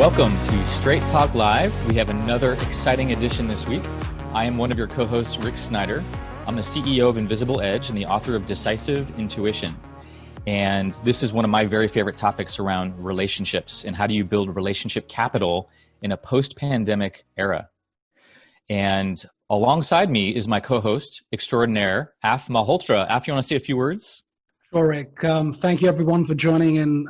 Welcome to Straight Talk Live. We have another exciting edition this week. I am one of your co-hosts, Rick Snyder. I'm the CEO of Invisible Edge and the author of Decisive Intuition. And this is one of my very favorite topics around relationships and how do you build relationship capital in a post-pandemic era. And alongside me is my co-host extraordinaire, Af Malhotra. Af, you want to say a few words? Sure, Rick. Thank you everyone for joining in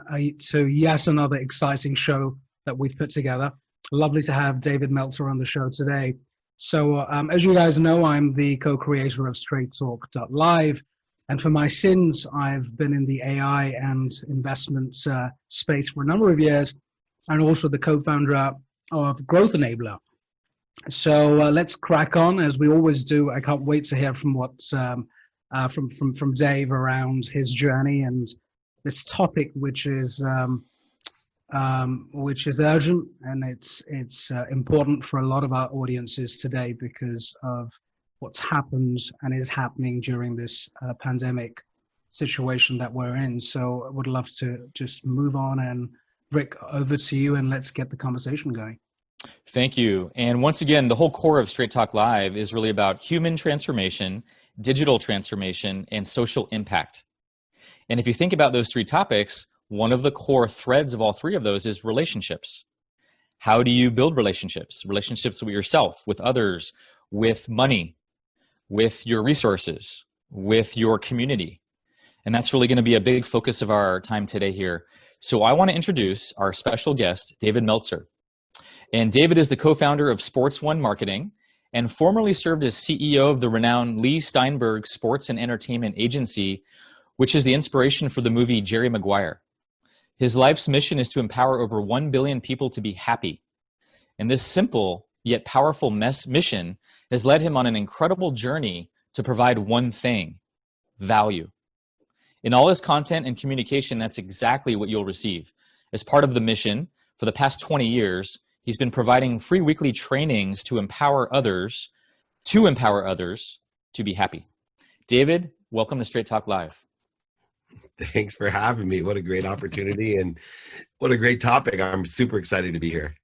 to yet another exciting show that we've put together. Lovely to have David Meltzer on the show today. So as you guys know, I'm the co-creator of Straight Talk Live. And for my sins, I've been in the AI and investment space for a number of years, and also the co-founder of Growth Enabler. So let's crack on as we always do. I can't wait to hear from what's from Dave around his journey and this topic, which is urgent, and it's important for a lot of our audiences today because of what's happened and is happening during this pandemic situation that we're in. So I would love to just move on, and Rick, over to you, and let's get the conversation going. Thank you. And once again, the whole core of Straight Talk Live is really about human transformation, digital transformation, and social impact. And if you think about those three topics, one of the core threads of all three of those is relationships. How do you build relationships? Relationships with yourself, with others, with money, with your resources, with your community. And that's really going to be a big focus of our time today here. So I want to introduce our special guest, David Meltzer. And David is the co-founder of Sports One Marketing and formerly served as CEO of the renowned Leigh Steinberg Sports and Entertainment Agency, which is the inspiration for the movie Jerry Maguire. His life's mission is to empower over 1 billion people to be happy. And this simple yet powerful mission has led him on an incredible journey to provide one thing: value. In all his content and communication, that's exactly what you'll receive. As part of the mission, for the past 20 years, he's been providing free weekly trainings to empower others to be happy. David, welcome to Straight Talk Live. Thanks for having me. What a great opportunity and what a great topic. I'm super excited to be here.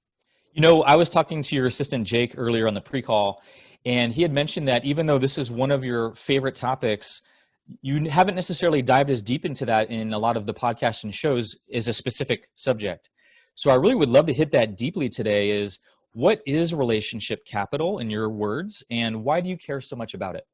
You know, I was talking to your assistant, Jake, earlier on the pre-call, and he had mentioned that even though this is one of your favorite topics, you haven't necessarily dived as deep into that in a lot of the podcasts and shows as a specific subject. So I really would love to hit that deeply today is, what is relationship capital in your words, and why do you care so much about it?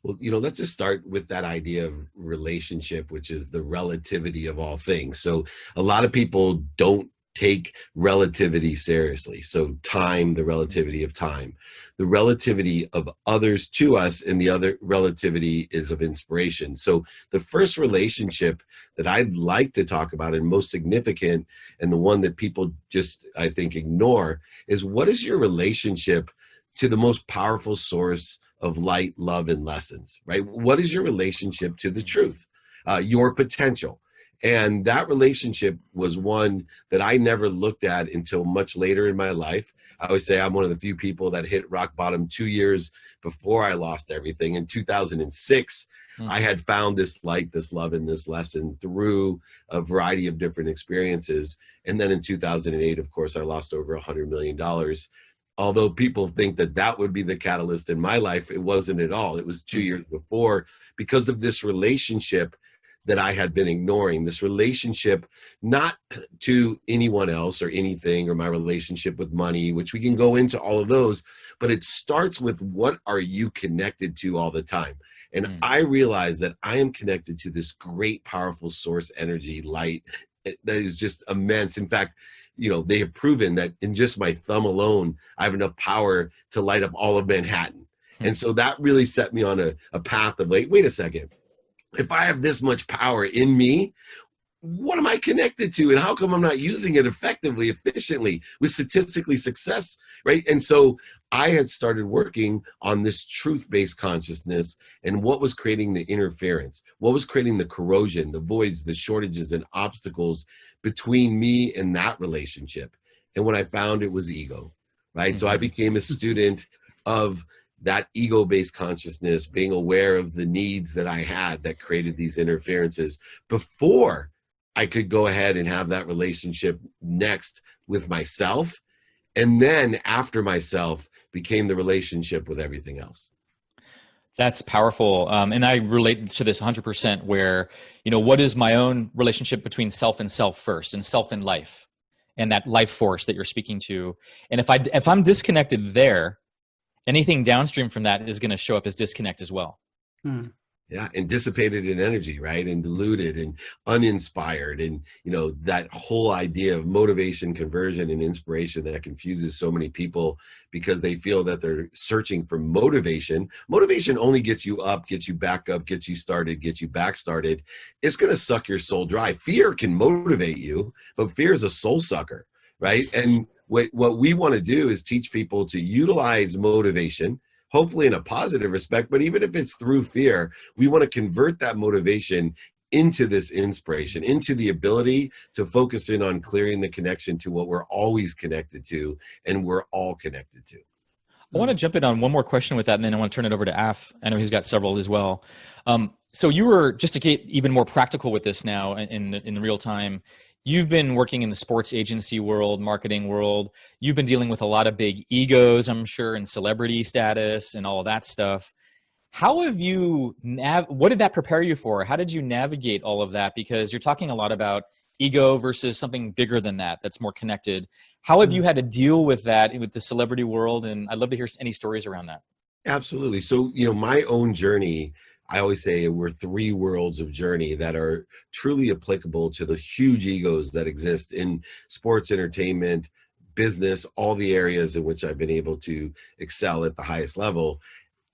Well, let's just start with that idea of relationship, which is the relativity of all things. So a lot of people don't take relativity seriously. So time, the relativity of time, the relativity of others to us, and the other relativity is of inspiration. So the first relationship that I'd like to talk about, and most significant, and the one that people just, I think, ignore, is what is your relationship to the most powerful source of light, love, and lessons, right? What is your relationship to the truth, your potential? And that relationship was one that I never looked at until much later in my life. I always say I'm one of the few people that hit rock bottom 2 years before I lost everything. In 2006, I had found this light, this love, and this lesson through a variety of different experiences. And then in 2008, of course, I lost over $100 million. Although people think that that would be the catalyst in my life, it wasn't at all. It was 2 years before, because of this relationship that I had been ignoring, this relationship not to anyone else or anything, or my relationship with money, which we can go into all of those, but it starts with, what are you connected to all the time? And I realized that I am connected to this great, powerful source energy, light, that is just immense. In fact, they have proven that in just my thumb alone, I have enough power to light up all of Manhattan. And so that really set me on a path of like, wait a second, if I have this much power in me, what am I connected to? And how come I'm not using it effectively, efficiently, with statistically success, right? And so I had started working on this truth-based consciousness and what was creating the interference, what was creating the corrosion, the voids, the shortages, and obstacles between me and that relationship. And what I found, it was ego, right? So I became a student of that ego-based consciousness, being aware of the needs that I had that created these interferences before I could go ahead and have that relationship next with myself. And then after myself became the relationship with everything else. That's powerful. And I relate to this 100% where, what is my own relationship between self and self first, and self and life, and that life force that you're speaking to. And if I'm disconnected there, anything downstream from that is going to show up as disconnect as well. Yeah, and dissipated in energy, right? And diluted and uninspired. And, that whole idea of motivation, conversion, and inspiration that confuses so many people because they feel that they're searching for motivation. Motivation only gets you up, gets you back up, gets you started, gets you back started. It's going to suck your soul dry. Fear can motivate you, but fear is a soul sucker, right? And what we want to do is teach people to utilize motivation, hopefully in a positive respect, but even if it's through fear, we want to convert that motivation into this inspiration, into the ability to focus in on clearing the connection to what we're always connected to and we're all connected to. I want to jump in on one more question with that, and then I want to turn it over to Af. I know he's got several as well. So you were, just to get even more practical with this now in real time, you've been working in the sports agency world, marketing world. You've been dealing with a lot of big egos, I'm sure, and celebrity status and all of that stuff. How have you, what did that prepare you for? How did you navigate all of that? Because you're talking a lot about ego versus something bigger than that, that's more connected. How have you had to deal with that with the celebrity world? And I'd love to hear any stories around that. Absolutely. So, my own journey, I always say we're 3 worlds of journey that are truly applicable to the huge egos that exist in sports, entertainment, business, all the areas in which I've been able to excel at the highest level.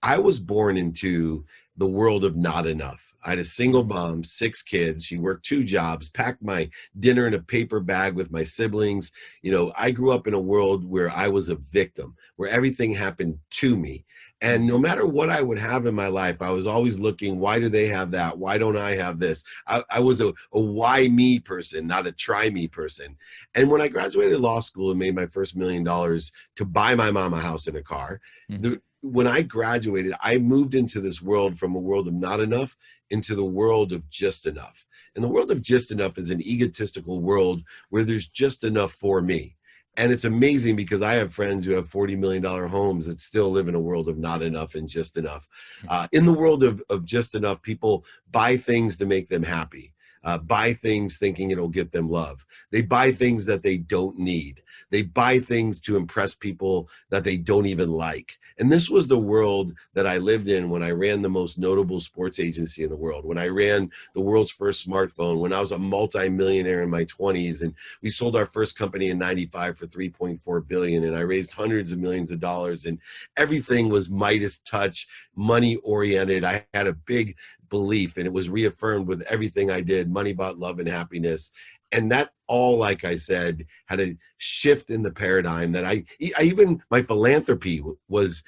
I was born into the world of not enough. I had a single mom, 6 kids. She worked 2 jobs, packed my dinner in a paper bag with my siblings. I grew up in a world where I was a victim, where everything happened to me. And no matter what I would have in my life, I was always looking, why do they have that? Why don't I have this? I was a why me person, not a try me person. And when I graduated law school and made my first $1 million to buy my mom a house and a car, when I graduated, I moved into this world from a world of not enough into the world of just enough. And the world of just enough is an egotistical world where there's just enough for me. And it's amazing because I have friends who have $40 million homes that still live in a world of not enough and just enough. In the world of just enough, people buy things to make them happy. Buy things thinking it'll get them love. They buy things that they don't need. They buy things to impress people that they don't even like. And this was the world that I lived in when I ran the most notable sports agency in the world, when I ran the world's first smartphone, when I was a multi-millionaire in my 20s, and we sold our first company in 95 for $3.4 billion, and I raised hundreds of millions of dollars, and everything was Midas touch, money oriented. I had a big belief, and it was reaffirmed with everything I did. Money bought love and happiness. And that all, like I said, had a shift in the paradigm that I even my philanthropy was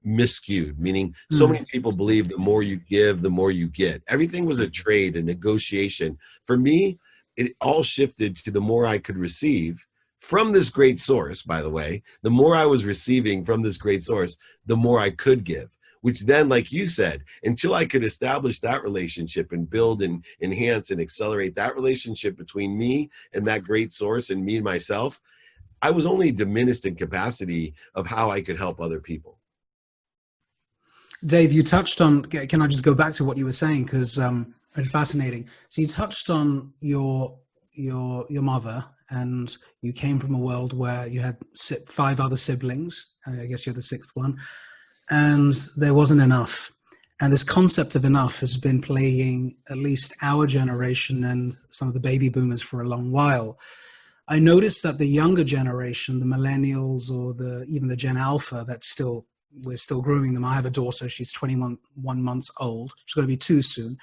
miscued, meaning so many people believe the more you give, the more you get. Everything was a trade, a negotiation. For me, it all shifted to the more I could receive from this great source, by the way. The more I was receiving from this great source, the more I could give. Which then, like you said, until I could establish that relationship and build and enhance and accelerate that relationship between me and that great source and me and myself, I was only diminished in capacity of how I could help other people. Dave, you touched on, can I just go back to what you were saying? Because it's fascinating. So you touched on your mother, and you came from a world where you had 5 other siblings. I guess you're the 6th one. And there wasn't enough. And this concept of enough has been plaguing at least our generation and some of the baby boomers for a long while. I noticed that the younger generation, the millennials or even the Gen Alpha, we're still grooming them. I have a daughter, she's 21 months old. She's going to be 2 soon.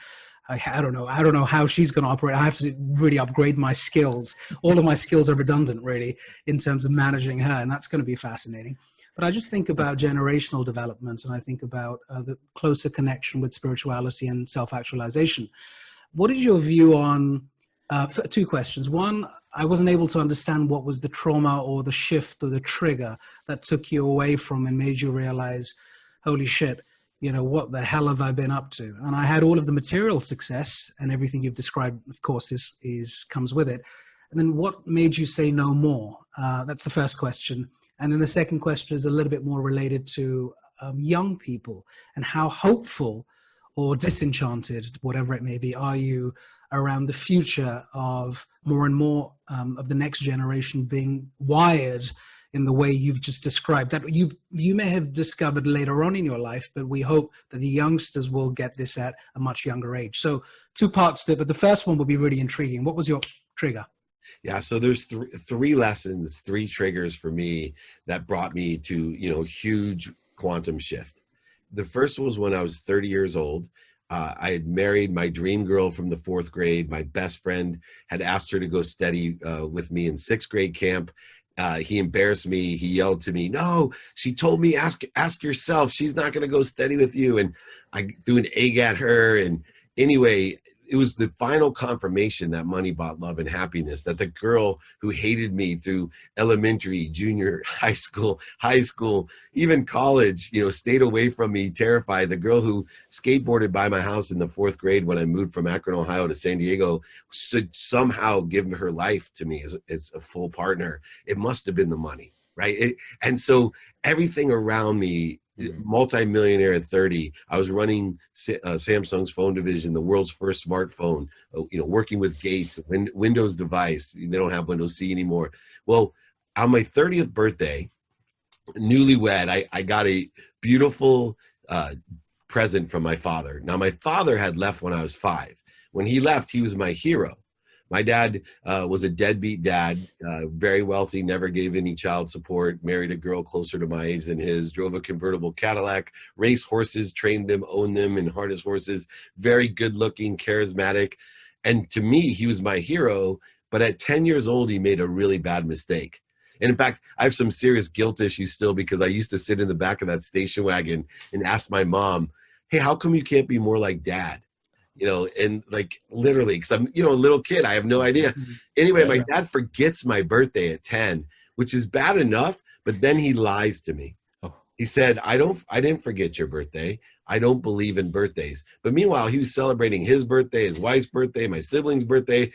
I don't know how she's going to operate. I have to really upgrade my skills. All of my skills are redundant, really, in terms of managing her, and that's going to be fascinating. But I just think about generational development, and I think about the closer connection with spirituality and self-actualization. What is your view on 2 questions? One, I wasn't able to understand what was the trauma or the shift or the trigger that took you away from and made you realize, holy shit, what the hell have I been up to? And I had all of the material success, and everything you've described, of course, is comes with it. And then what made you say no more? That's the first question. And then the second question is a little bit more related to young people, and how hopeful or disenchanted, whatever it may be, are you around the future of more and more of the next generation being wired in the way you've just described, that you may have discovered later on in your life, but we hope that the youngsters will get this at a much younger age. So 2 parts to it, but the first one will be really intriguing. What was your trigger? Yeah, so there's three lessons, 3 triggers for me that brought me to, huge quantum shift. The first was when I was 30 years old. I had married my dream girl from the 4th grade. My best friend had asked her to go study with me in 6th grade camp. He embarrassed me. He yelled to me, "No, she told me, ask yourself. She's not going to go study with you." And I threw an egg at her. And anyway, it was the final confirmation that money bought love and happiness, that the girl who hated me through elementary, junior, high school, even college, stayed away from me, terrified. The girl who skateboarded by my house in the 4th grade when I moved from Akron, Ohio to San Diego, should somehow give her life to me as a full partner. It must have been the money, right? And so everything around me, multi-millionaire at 30. I was running Samsung's phone division, the world's first smartphone, working with Gates, Windows device. They don't have Windows C anymore. Well, on my 30th birthday, newlywed, I got a beautiful present from my father. Now, my father had left when I was 5. When he left, he was my hero. My dad was a deadbeat dad, very wealthy, never gave any child support, married a girl closer to my age than his, drove a convertible Cadillac, raced horses, trained them, owned them, and harnessed horses, very good looking, charismatic. And to me, he was my hero. But at 10 years old, he made a really bad mistake. And in fact, I have some serious guilt issues still, because I used to sit in the back of that station wagon and ask my mom, "Hey, how come you can't be more like dad?" And like literally, because I'm, a little kid, I have no idea. Anyway, my dad forgets my birthday at 10, which is bad enough, but then he lies to me. Oh. He said, I didn't forget your birthday. I don't believe in birthdays. But meanwhile, he was celebrating his birthday, his wife's birthday, my sibling's birthday.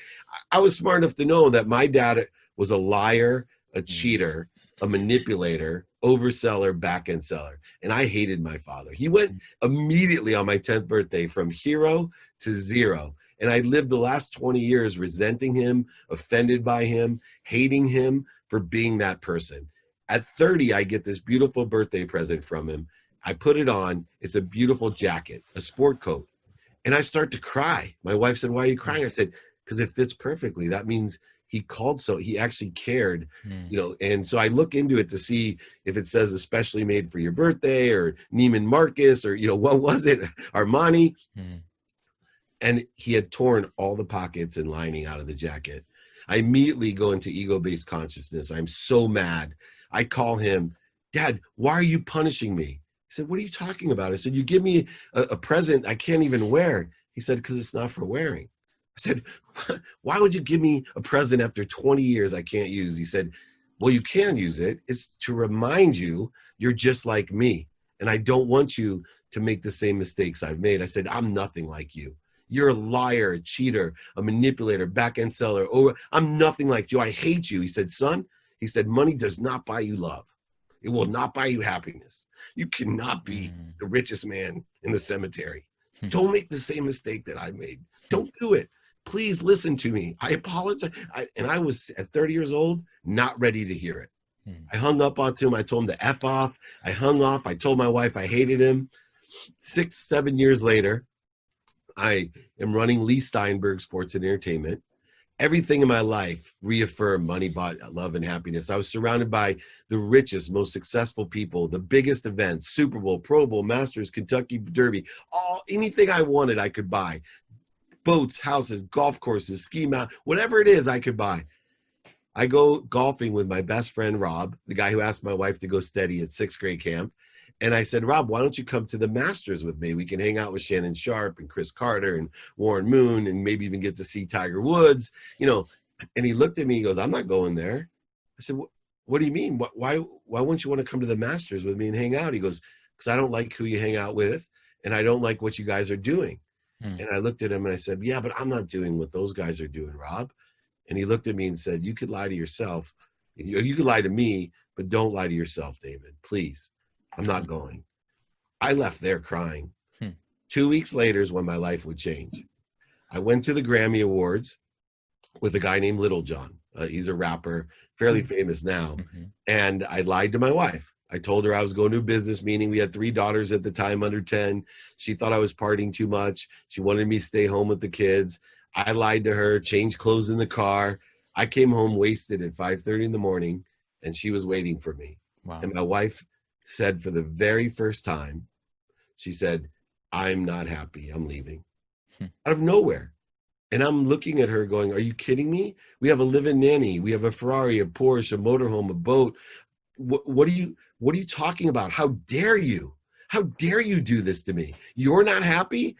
I was smart enough to know that my dad was a liar, a cheater, a manipulator, overseller, back-end seller. And I hated my father. He went immediately on my 10th birthday from hero to 0. And I lived the last 20 years resenting him, offended by him, hating him for being that person. At 30, I get this beautiful birthday present from him. I put it on. It's a beautiful jacket, a sport coat. And I start to cry. My wife said, "Why are you crying?" I said, "Because it fits perfectly. That means he called, so he actually cared." And so I look into it to see if it says especially made for your birthday, or Neiman Marcus, or, what was it? Armani. And he had torn all the pockets and lining out of the jacket. I immediately go into ego-based consciousness. I'm so mad. I call him, "Dad, why are you punishing me?" He said, "What are you talking about?" I said, "You give me a present I can't even wear." He said, "Because it's not for wearing." I said, "Why would you give me a present after 20 years I can't use?" He said, "Well, you can use it. It's to remind you you're just like me. And I don't want you to make the same mistakes I've made." I said, "I'm nothing like you. You're a liar, a cheater, a manipulator, back-end seller. Or I'm nothing like you. I hate you." He said, "Son," he said, "money does not buy you love. It will not buy you happiness. You cannot be the richest man in the cemetery. Don't make the same mistake that I made. Don't do it. Please listen to me. I apologize." And I was, at 30 years old, not ready to hear it. I hung up onto him. I told him to F off. I hung off. I told my wife I hated him. 6, 7 years later, I am running Leigh Steinberg Sports Entertainment. Everything in my life reaffirmed money bought love and happiness. I was surrounded by the richest, most successful people, the biggest events, Super Bowl, Pro Bowl, Masters, Kentucky Derby, anything I wanted, I could buy. Boats, houses, golf courses, ski mount, whatever it is I could buy. I go golfing with my best friend, Rob, the guy who asked my wife to go steady at 6th grade camp. And I said, "Rob, why don't you come to the Masters with me? We can hang out with Shannon Sharp and Chris Carter and Warren Moon, and maybe even get to see Tiger Woods." And he looked at me, he goes, "I'm not going there." I said, What do you mean? Why wouldn't you want to come to the Masters with me and hang out?" He goes, because I don't like who you hang out with, and I don't like what you guys are doing. And I looked at him and I said, yeah, but I'm not doing what those guys are doing, Rob. And he looked at me and said, you could lie to yourself. You could lie to me, but don't lie to yourself, David. Please. I'm not going. I left there crying. 2 weeks later is when my life would change. I went to the Grammy Awards with a guy named Little John. He's a rapper, fairly famous now. And I lied to my wife. I told her I was going to a business meeting. We had 3 daughters at the time, under 10. She thought I was partying too much. She wanted me to stay home with the kids. I lied to her, changed clothes in the car. I came home wasted at 5:30 in the morning, and she was waiting for me. Wow. And my wife said for the very first time, she said, I'm not happy. I'm leaving. Out of nowhere. And I'm looking at her going, are you kidding me? We have a live-in nanny. We have a Ferrari, a Porsche, a motorhome, a boat. What are you talking about? How dare you? How dare you do this to me? You're not happy?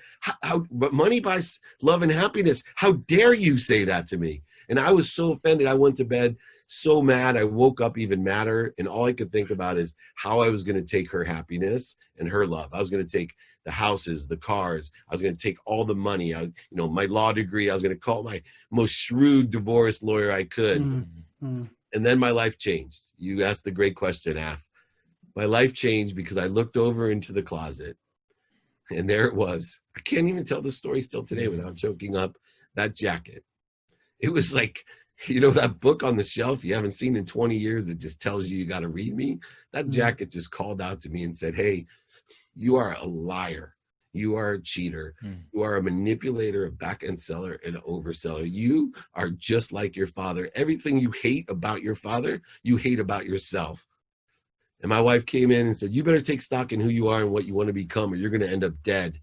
But money buys love and happiness. How dare you say that to me? And I was so offended. I went to bed so mad. I woke up even madder. And all I could think about is how I was going to take her happiness and her love. I was going to take the houses, the cars. I was going to take all the money. My law degree. I was going to call my most shrewd divorce lawyer I could. And then my life changed. You asked the great question, Af. My life changed because I looked over into the closet, and there it was. I can't even tell the story still today without choking up. That jacket. It was like, that book on the shelf you haven't seen in 20 years that just tells you got to read me. That jacket just called out to me and said, hey, you are a liar. You are a cheater. You are a manipulator, a back-end seller, and an overseller. You are just like your father. Everything you hate about your father, you hate about yourself. And my wife came in and said, you better take stock in who you are and what you want to become, or you're going to end up dead.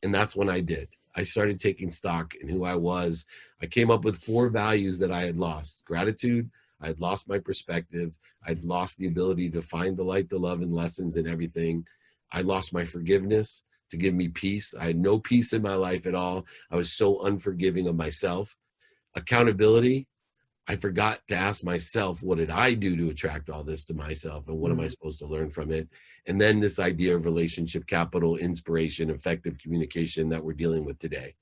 And that's when I did. I started taking stock in who I was. I came up with 4 values that I had lost. Gratitude. I had lost my perspective. I'd lost the ability to find the light, the love, and lessons in everything. I lost my forgiveness to give me peace. I had no peace in my life at all. I was so unforgiving of myself. Accountability. I forgot to ask myself, what did I do to attract all this to myself? And what am I supposed to learn from it? And then this idea of relationship capital, inspiration, effective communication that we're dealing with today.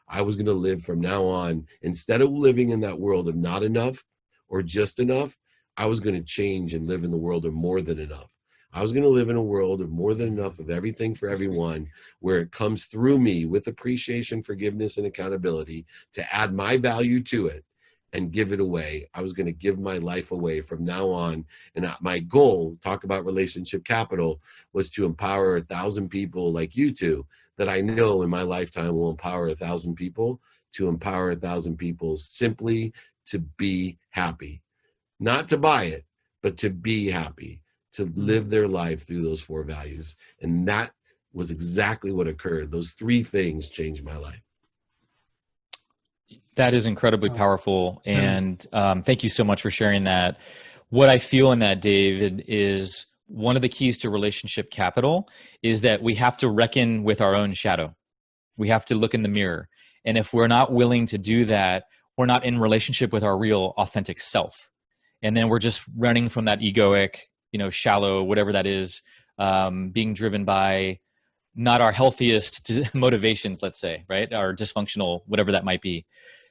I was going to live from now on, instead of living in that world of not enough or just enough, I was going to change and live in the world of more than enough. I was going to live in a world of more than enough of everything for everyone, where it comes through me with appreciation, forgiveness, and accountability to add my value to it and give it away. I was going to give my life away from now on. And my goal, talk about relationship capital, was to empower 1,000 people like you two that I know in my lifetime will empower 1,000 people, to empower 1,000 people simply to be happy. Not to buy it, but to be happy, to live their life through those 4 values. And that was exactly what occurred. Those 3 things changed my life. That is incredibly powerful. And thank you so much for sharing that. What I feel in that, David, is one of the keys to relationship capital is that we have to reckon with our own shadow. We have to look in the mirror. And if we're not willing to do that, we're not in relationship with our real authentic self. And then we're just running from that egoic, shallow, whatever that is, being driven by not our healthiest motivations, let's say, right? Our dysfunctional, whatever that might be.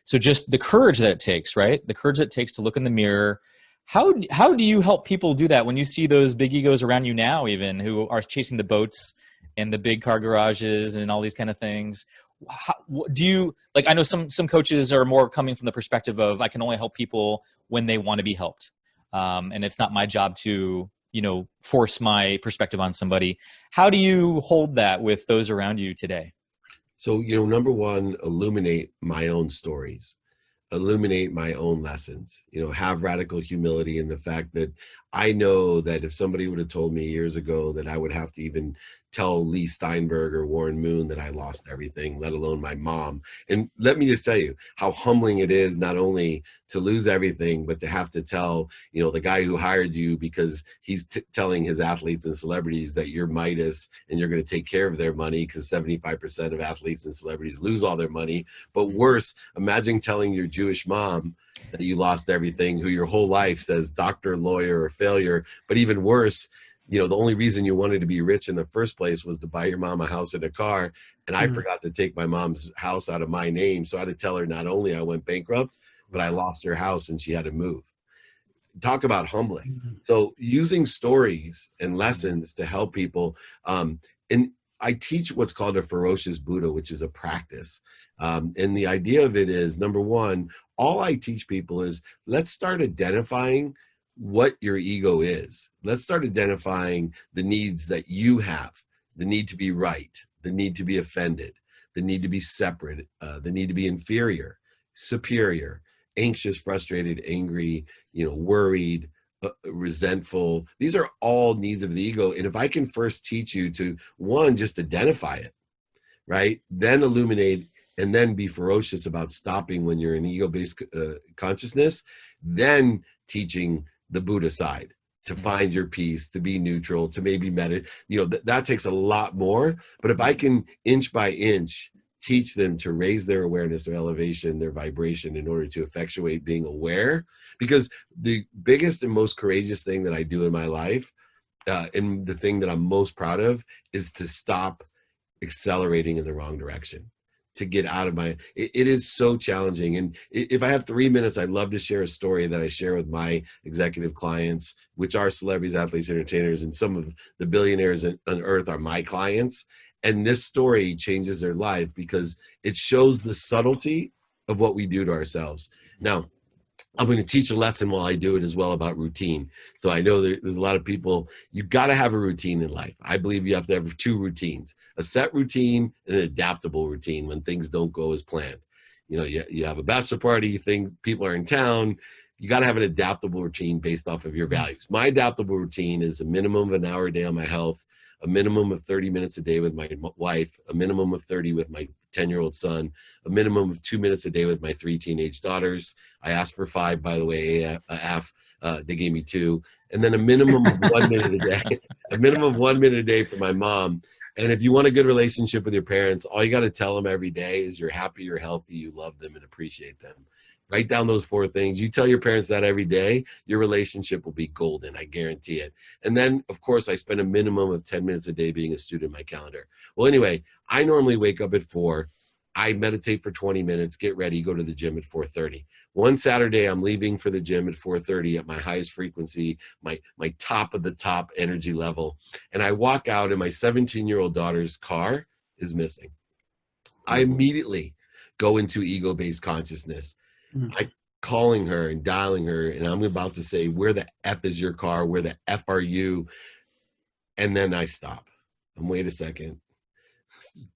So just the courage that it takes, right? The courage that it takes to look in the mirror. How do you help people do that when you see those big egos around you now, even, who are chasing the boats and the big car garages and all these kind of things? Do you, I know some coaches are more coming from the perspective of, I can only help people when they want to be helped. And it's not my job to, force my perspective on somebody. How do you hold that with those around you today? So, number one, illuminate my own stories, illuminate my own lessons, have radical humility in the fact that I know that if somebody would have told me years ago that I would have to even tell Leigh Steinberg or Warren Moon that I lost everything, let alone my mom. And let me just tell you how humbling it is, not only to lose everything, but to have to tell, the guy who hired you, because he's telling his athletes and celebrities that you're Midas and you're going to take care of their money, because 75% of athletes and celebrities lose all their money. But worse, imagine telling your Jewish mom that you lost everything, who your whole life says doctor, lawyer, or failure. But even worse, you know, the only reason you wanted to be rich in the first place was to buy your mom a house and a car. And I forgot to take my mom's house out of my name. So I had to tell her not only I went bankrupt, but I lost her house and she had to move. Talk about humbling. So using stories and lessons to help people. And I teach what's called a ferocious Buddha, which is a practice. And the idea of it is, number one, all I teach people is let's start identifying what your ego is. Let's start identifying the needs that you have, the need to be right, the need to be offended, the need to be separate, the need to be inferior, superior, anxious, frustrated, angry, worried, resentful. These are all needs of the ego. And if I can first teach you to, one, just identify it, right? Then illuminate, and then be ferocious about stopping when you're in ego-based consciousness, then teaching the Buddha side, to find your peace, to be neutral, to maybe meditate. That takes a lot more. But if I can inch by inch teach them to raise their awareness, their elevation, their vibration in order to effectuate being aware, because the biggest and most courageous thing that I do in my life, and the thing that I'm most proud of, is to stop accelerating in the wrong direction. To get out of it is so challenging. And if I have 3 minutes, I'd love to share a story that I share with my executive clients, which are celebrities, athletes, entertainers, and some of the billionaires on earth are my clients. And this story changes their life because it shows the subtlety of what we do to ourselves. Now, I'm going to teach a lesson while I do it as well about routine. So I know there's a lot of people, you've got to have a routine in life. I believe you have to have 2 routines, a set routine and an adaptable routine when things don't go as planned. You have a bachelor party, you think people are in town, you got to have an adaptable routine based off of your values. My adaptable routine is a minimum of an hour a day on my health, a minimum of 30 minutes a day with my wife, a minimum of 30 with my 10-year-old son, a minimum of 2 minutes a day with my 3 teenage daughters. I asked for 5, by the way, they gave me 2. And then a minimum of 1 minute a day, a minimum of 1 minute a day for my mom. And if you want a good relationship with your parents, all you got to tell them every day is you're happy, you're healthy, you love them and appreciate them. Write down those 4 things. You tell your parents that every day, your relationship will be golden. I guarantee it. And then, of course, I spend a minimum of 10 minutes a day being a student in my calendar. Well, anyway, I normally wake up at 4. I meditate for 20 minutes, get ready, go to the gym at 4:30. One Saturday, I'm leaving for the gym at 4:30 at my highest frequency, my top of the top energy level. And I walk out and my 17-year-old daughter's car is missing. I immediately go into ego-based consciousness. I calling her and dialing her, and I'm about to say, where the F is your car? Where the F are you? And then I stop. Wait a second.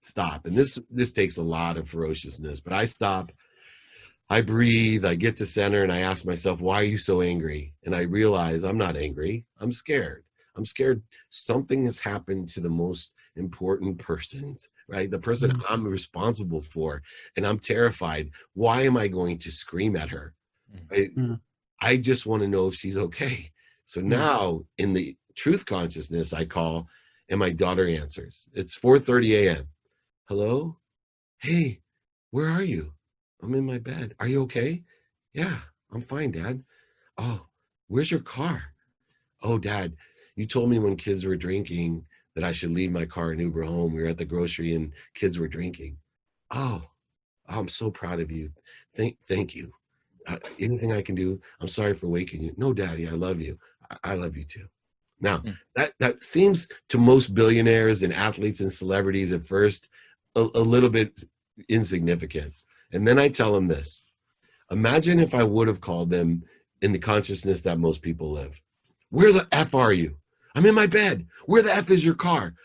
Stop. And this takes a lot of ferociousness, but I stop. I breathe. I get to center, and I ask myself, why are you so angry? And I realize I'm not angry. I'm scared. I'm scared something has happened to the most important persons, right? The person I'm responsible for, and I'm terrified. Why am I going to scream at her? Right? I just want to know if she's okay. So now in the truth consciousness, I call, and my daughter answers. It's 4:30 a.m. Hello? Hey, where are you? I'm in my bed. Are you okay? Yeah, I'm fine, Dad. Oh, where's your car? Oh, Dad, you told me when kids were drinking that I should leave my car and Uber home. We were at the grocery and kids were drinking. Oh, I'm so proud of you. Thank you. Anything I can do? I'm sorry for waking you. No, Daddy, I love you. I love you too. Now, that seems to most billionaires and athletes and celebrities at first a little bit insignificant. And then I tell them this. Imagine if I would have called them in the consciousness that most people live. Where the F are you? I'm in my bed. Where the F is your car?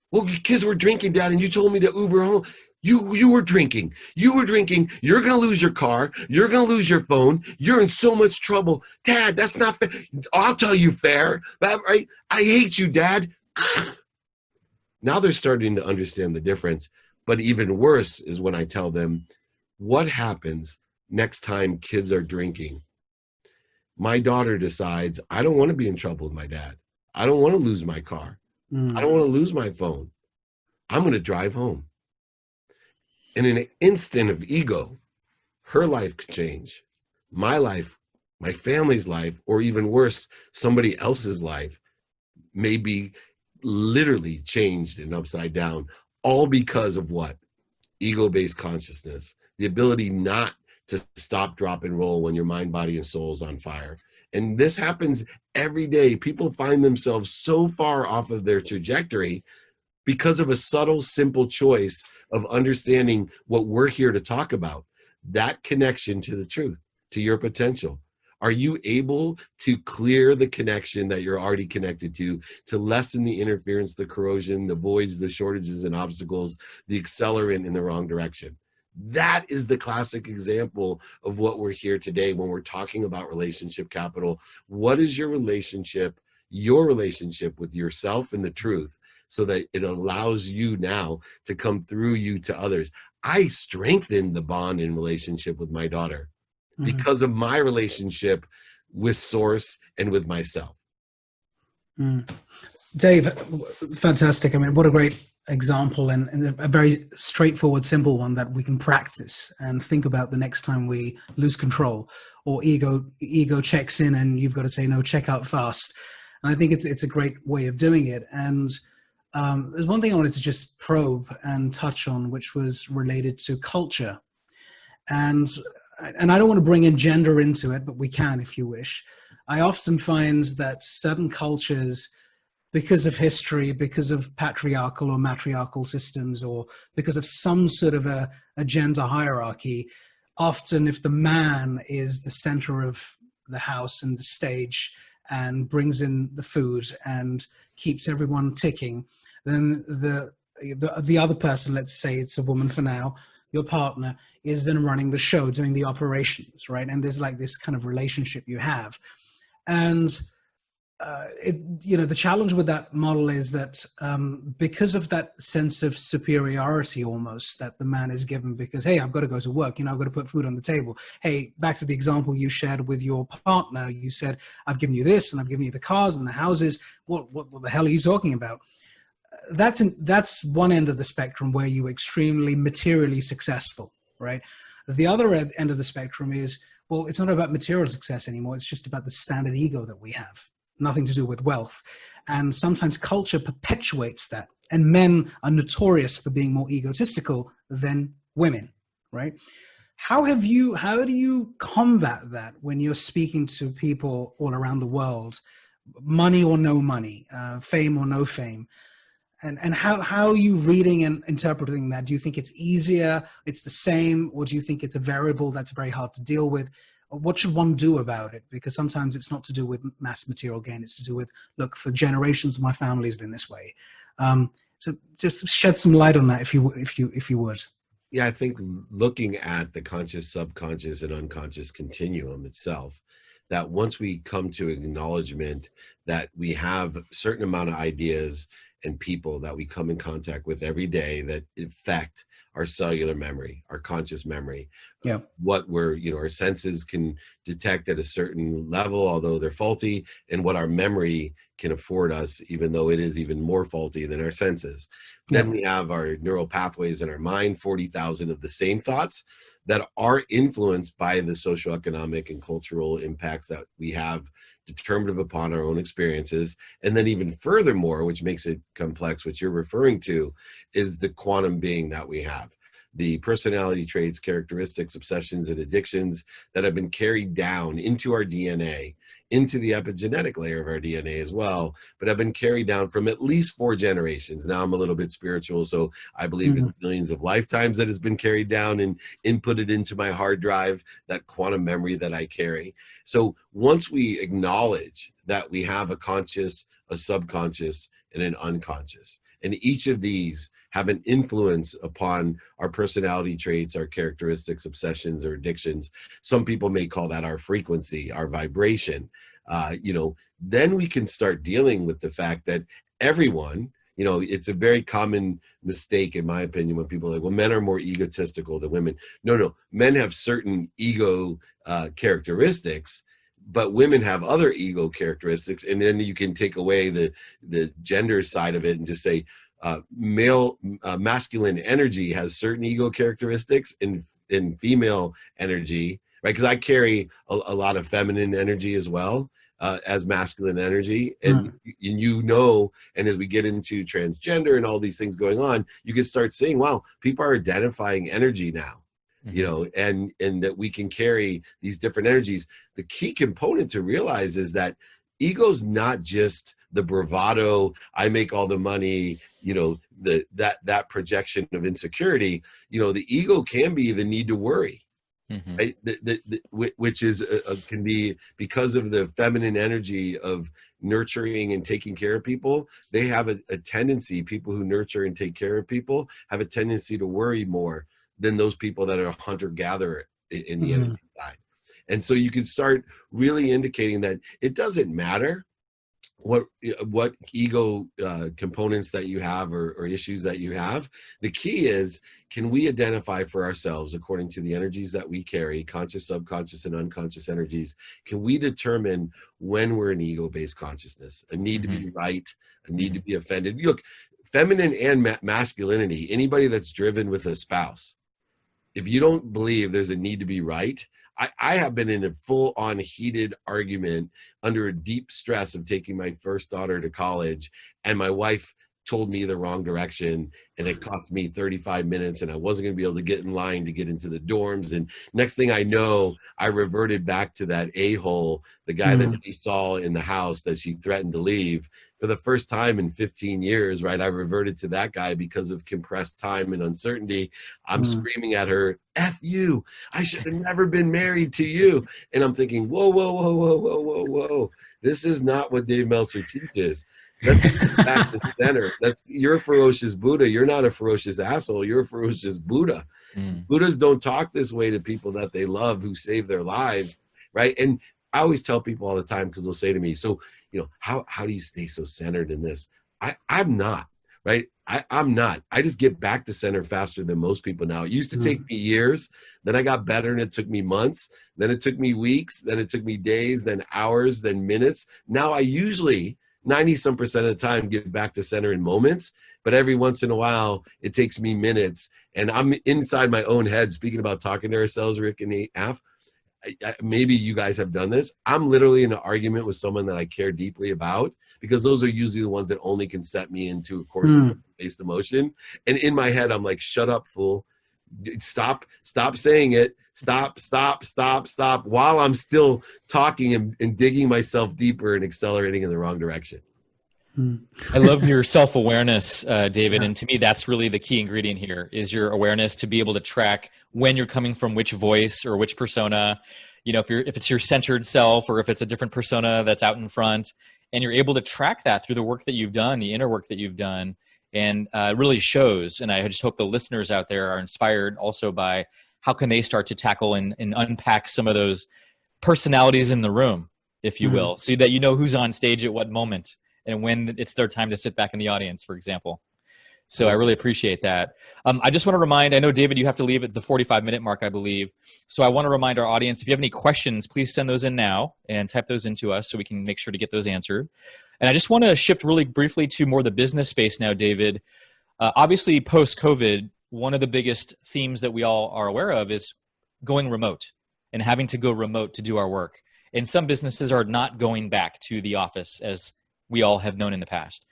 Well, your kids were drinking, Dad, and you told me to Uber home. You were drinking. You were drinking. You're going to lose your car. You're going to lose your phone. You're in so much trouble. Dad, that's not fair. I'll tell you fair. Right? I hate you, Dad. Now they're starting to understand the difference. But even worse is when I tell them, what happens next time kids are drinking? My daughter decides, I don't want to be in trouble with my dad. I don't want to lose my car. I don't want to lose my phone. I'm going to drive home. And in an instant of ego, her life could change. My life, my family's life, or even worse, somebody else's life. may be literally changed and upside down, all because of what? Ego-based consciousness, the ability not to stop, drop, and roll when your mind, body, and soul is on fire. And this happens every day. People find themselves so far off of their trajectory because of a subtle, simple choice of understanding what we're here to talk about, that connection to the truth, to your potential. Are you able to clear the connection that you're already connected to lessen the interference, the corrosion, the voids, the shortages and obstacles, the accelerant in the wrong direction? That is the classic example of what we're here today when we're talking about relationship capital. What is your relationship with yourself and the truth, so that it allows you now to come through you to others? I strengthened the bond in relationship with my daughter because of my relationship with Source and with myself. Dave, fantastic. I mean, what a great example, and a very straightforward, simple one that we can practice and think about the next time we lose control or ego checks in and you've got to say, no, check out fast. And I think it's a great way of doing it. And there's one thing I wanted to just probe and touch on, which was related to culture. And I don't want to bring in gender into it, but we can if you wish. I often find that certain cultures, because of history, because of patriarchal or matriarchal systems, or because of some sort of a gender hierarchy, often if the man is the center of the house and the stage and brings in the food and keeps everyone ticking, then the other person, let's say it's a woman for now, your partner, is then running the show, doing the operations, right? And there's like this kind of relationship you have. And the challenge with that model is that because of that sense of superiority almost that the man is given, because, hey, I've got to go to work, I've got to put food on the table. Hey, back to the example you shared with your partner, you said, I've given you this and I've given you the cars and the houses. What the hell are you talking about? That's one end of the spectrum where you're extremely materially successful, right? The other end of the spectrum is, well, it's not about material success anymore. It's just about the standard ego that we have. Nothing to do with wealth. And sometimes culture perpetuates that. And men are notorious for being more egotistical than women, right? How do you combat that when you're speaking to people all around the world, money or no money, fame or no fame? And how are you reading and interpreting that? Do you think it's easier, it's the same, or do you think it's a variable that's very hard to deal with? What should one do about it? Because sometimes it's not to do with mass material gain. It's to do with, look, for generations, my family's been this way. So just shed some light on that, if you would. Yeah, I think looking at the conscious, subconscious, and unconscious continuum itself, that once we come to acknowledgement that we have a certain amount of ideas and people that we come in contact with every day that affect our cellular memory, our conscious memory, what our senses can detect at a certain level, although they're faulty, and what our memory can afford us, even though it is even more faulty than our senses. Then we have our neural pathways in our mind, 40,000 of the same thoughts that are influenced by the socioeconomic and cultural impacts that we have determinative upon our own experiences. And then even furthermore, which makes it complex, which you're referring to, is the quantum being that we have. The personality traits, characteristics, obsessions, and addictions that have been carried down into our DNA, into the epigenetic layer of our DNA as well, but have been carried down from at least 4 generations. Now I'm a little bit spiritual, so I believe it's millions of lifetimes that has been carried down and inputted into my hard drive, that quantum memory that I carry. So once we acknowledge that we have a conscious, a subconscious, and an unconscious, and each of these have an influence upon our personality traits, our characteristics, obsessions, or addictions. Some people may call that our frequency, our vibration. Then we can start dealing with the fact that everyone, it's a very common mistake, in my opinion, when people are like, well, men are more egotistical than women. No, men have certain ego characteristics, but women have other ego characteristics. And then you can take away the gender side of it and just say, masculine energy has certain ego characteristics in female energy, right? Because I carry a lot of feminine energy as well. as masculine energy. And and as we get into transgender and all these things going on, you can start seeing, wow, people are identifying energy now. And that we can carry these different energies. The key component to realize is that ego's not just the bravado, I make all the money, that projection of insecurity. The ego can be the need to worry. Right? Which is can be because of the feminine energy of nurturing and taking care of people. They have a tendency, people who nurture and take care of people have a tendency to worry more than those people that are hunter-gatherer in the energy side. And so you can start really indicating that it doesn't matter what ego components that you have or issues that you have. The key is, can we identify for ourselves, according to the energies that we carry, conscious, subconscious, and unconscious energies, can we determine when we're in ego-based consciousness, a need to be right, a need to be offended? Look, feminine and masculinity, anybody that's driven with a spouse, if you don't believe there's a need to be right, I have been in a full-on heated argument under a deep stress of taking my first daughter to college, and my wife told me the wrong direction, and it cost me 35 minutes, and I wasn't going to be able to get in line to get into the dorms. And next thing I know, I reverted back to that a-hole, the guy that she saw in the house that she threatened to leave. For the first time in 15 years, right, I reverted to that guy because of compressed time and uncertainty. I'm screaming at her, F you, I should have never been married to you. And I'm thinking, whoa, whoa, whoa, whoa, whoa, whoa, whoa. This is not what Dave Meltzer teaches. Let's get back to the center. You're a ferocious Buddha. You're not a ferocious asshole. You're a ferocious Buddha. Buddhas don't talk this way to people that they love who save their lives, right? And I always tell people all the time, because they'll say to me, so, how do you stay so centered in this? I'm not, right? I'm not. I just get back to center faster than most people now. It used to take me years. Then I got better, and it took me months. Then it took me weeks. Then it took me days, then hours, then minutes. Now I usually 90-some% of the time get back to center in moments, but every once in a while it takes me minutes, and I'm inside my own head speaking about talking to ourselves, Rick and Af. Maybe you guys have done this. I'm literally in an argument with someone that I care deeply about, because those are usually the ones that only can set me into a course of based emotion. And in my head, I'm like, shut up, fool. Stop saying it. Stop, while I'm still talking and digging myself deeper and accelerating in the wrong direction. I love your self-awareness, David. And to me, that's really the key ingredient here, is your awareness to be able to track when you're coming from which voice or which persona, if it's your centered self, or if it's a different persona that's out in front, and you're able to track that through the work that you've done, the inner work that you've done, and it really shows. And I just hope the listeners out there are inspired also by how can they start to tackle and unpack some of those personalities in the room, if you will, so that who's on stage at what moment, and when it's their time to sit back in the audience, for example. So I really appreciate that. I just want to remind, I know, David, you have to leave at the 45-minute mark, I believe. So I want to remind our audience, if you have any questions, please send those in now and type those into us so we can make sure to get those answered. And I just want to shift really briefly to more the business space now, David. Obviously, post-COVID, one of the biggest themes that we all are aware of is going remote and having to go remote to do our work. And some businesses are not going back to the office as we all have known in the past.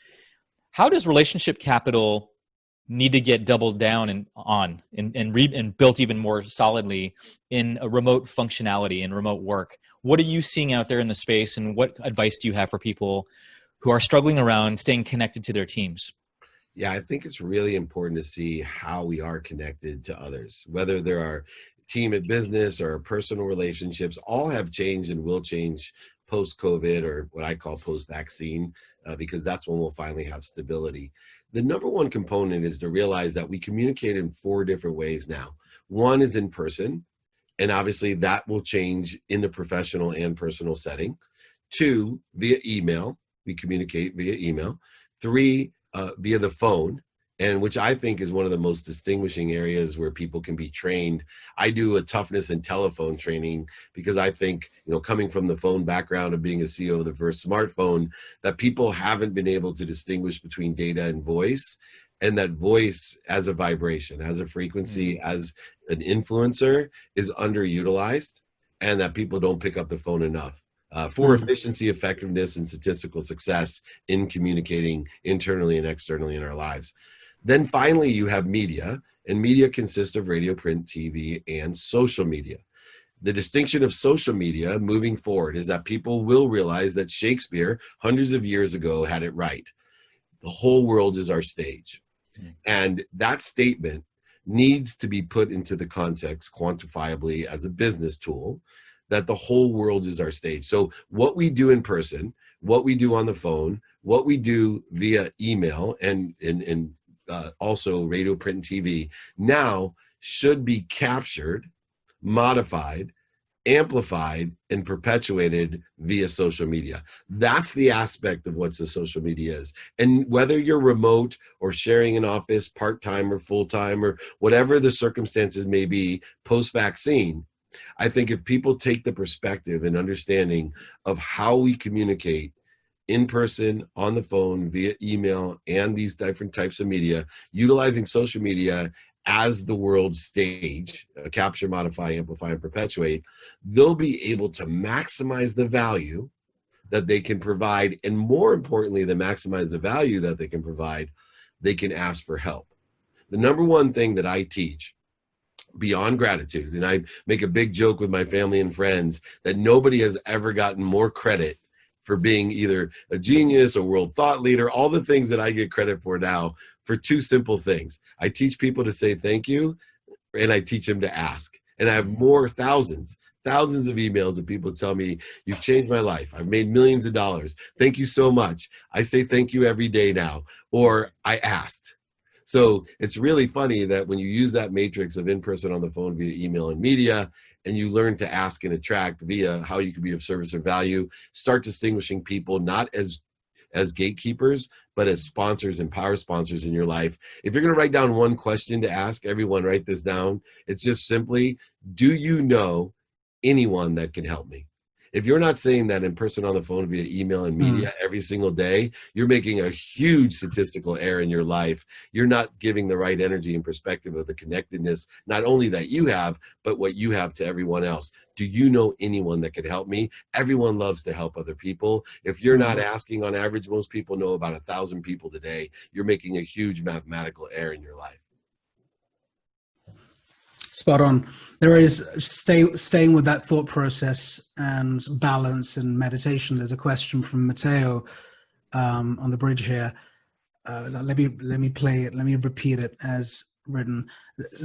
How does relationship capital need to get doubled down and built even more solidly in a remote functionality and remote work? What are you seeing out there in the space, and what advice do you have for people who are struggling around staying connected to their teams? Yeah, I think it's really important to see how we are connected to others, whether there are team at business or personal relationships. All have changed and will change post-COVID, or what I call post-vaccine, because that's when we'll finally have stability. The number one component is to realize that we communicate in 4 different ways now. One is in person, and obviously that will change in the professional and personal setting. 2, via email. We communicate via email. 3, via the phone, and which I think is one of the most distinguishing areas where people can be trained. I do a toughness and telephone training because I think, coming from the phone background of being a CEO of the first smartphone, that people haven't been able to distinguish between data and voice, and that voice as a vibration, as a frequency, as an influencer is underutilized, and that people don't pick up the phone enough. for efficiency, effectiveness, and statistical success in communicating internally and externally in our lives. Then finally, you have media, and media consists of radio, print, TV, and social media. The distinction of social media moving forward is that people will realize that Shakespeare, hundreds of years ago, had it right. The whole world is our stage. And that statement needs to be put into the context quantifiably as a business tool, that the whole world is our stage. So what we do in person, what we do on the phone, what we do via email and also radio, print, and TV now should be captured, modified, amplified, and perpetuated via social media. That's the aspect of what the social media is. And whether you're remote or sharing an office part-time or full-time or whatever the circumstances may be post-vaccine, I think if people take the perspective and understanding of how we communicate in person, on the phone, via email, and these different types of media, utilizing social media as the world stage, capture, modify, amplify, and perpetuate, they'll be able to maximize the value that they can provide. And more importantly, to maximize the value that they can provide, they can ask for help. The number one thing that I teach beyond gratitude, and I make a big joke with my family and friends that nobody has ever gotten more credit for being either a genius, a world thought leader, all the things that I get credit for now, for two simple things. I teach people to say thank you, and I teach them to ask. And I have more thousands of emails of people tell me, you've changed my life. I've made millions of dollars. Thank you so much. I say thank you every day now, or I asked. So it's really funny that when you use that matrix of in-person, on the phone, via email and media, and you learn to ask and attract via how you can be of service or value, start distinguishing people not as gatekeepers, but as sponsors and power sponsors in your life. If you're going to write down one question to ask everyone, write this down. It's just simply, do you know anyone that can help me? If you're not saying that in person, on the phone, via email and media every single day, you're making a huge statistical error in your life. You're not giving the right energy and perspective of the connectedness, not only that you have, but what you have to everyone else. Do you know anyone that could help me? Everyone loves to help other people. If you're not asking, on average, most people know about 1,000 people today. You're making a huge mathematical error in your life. Spot on. There is, staying with that thought process and balance and meditation. There's a question from Matteo on the bridge here. Let me play it. Let me repeat it as written.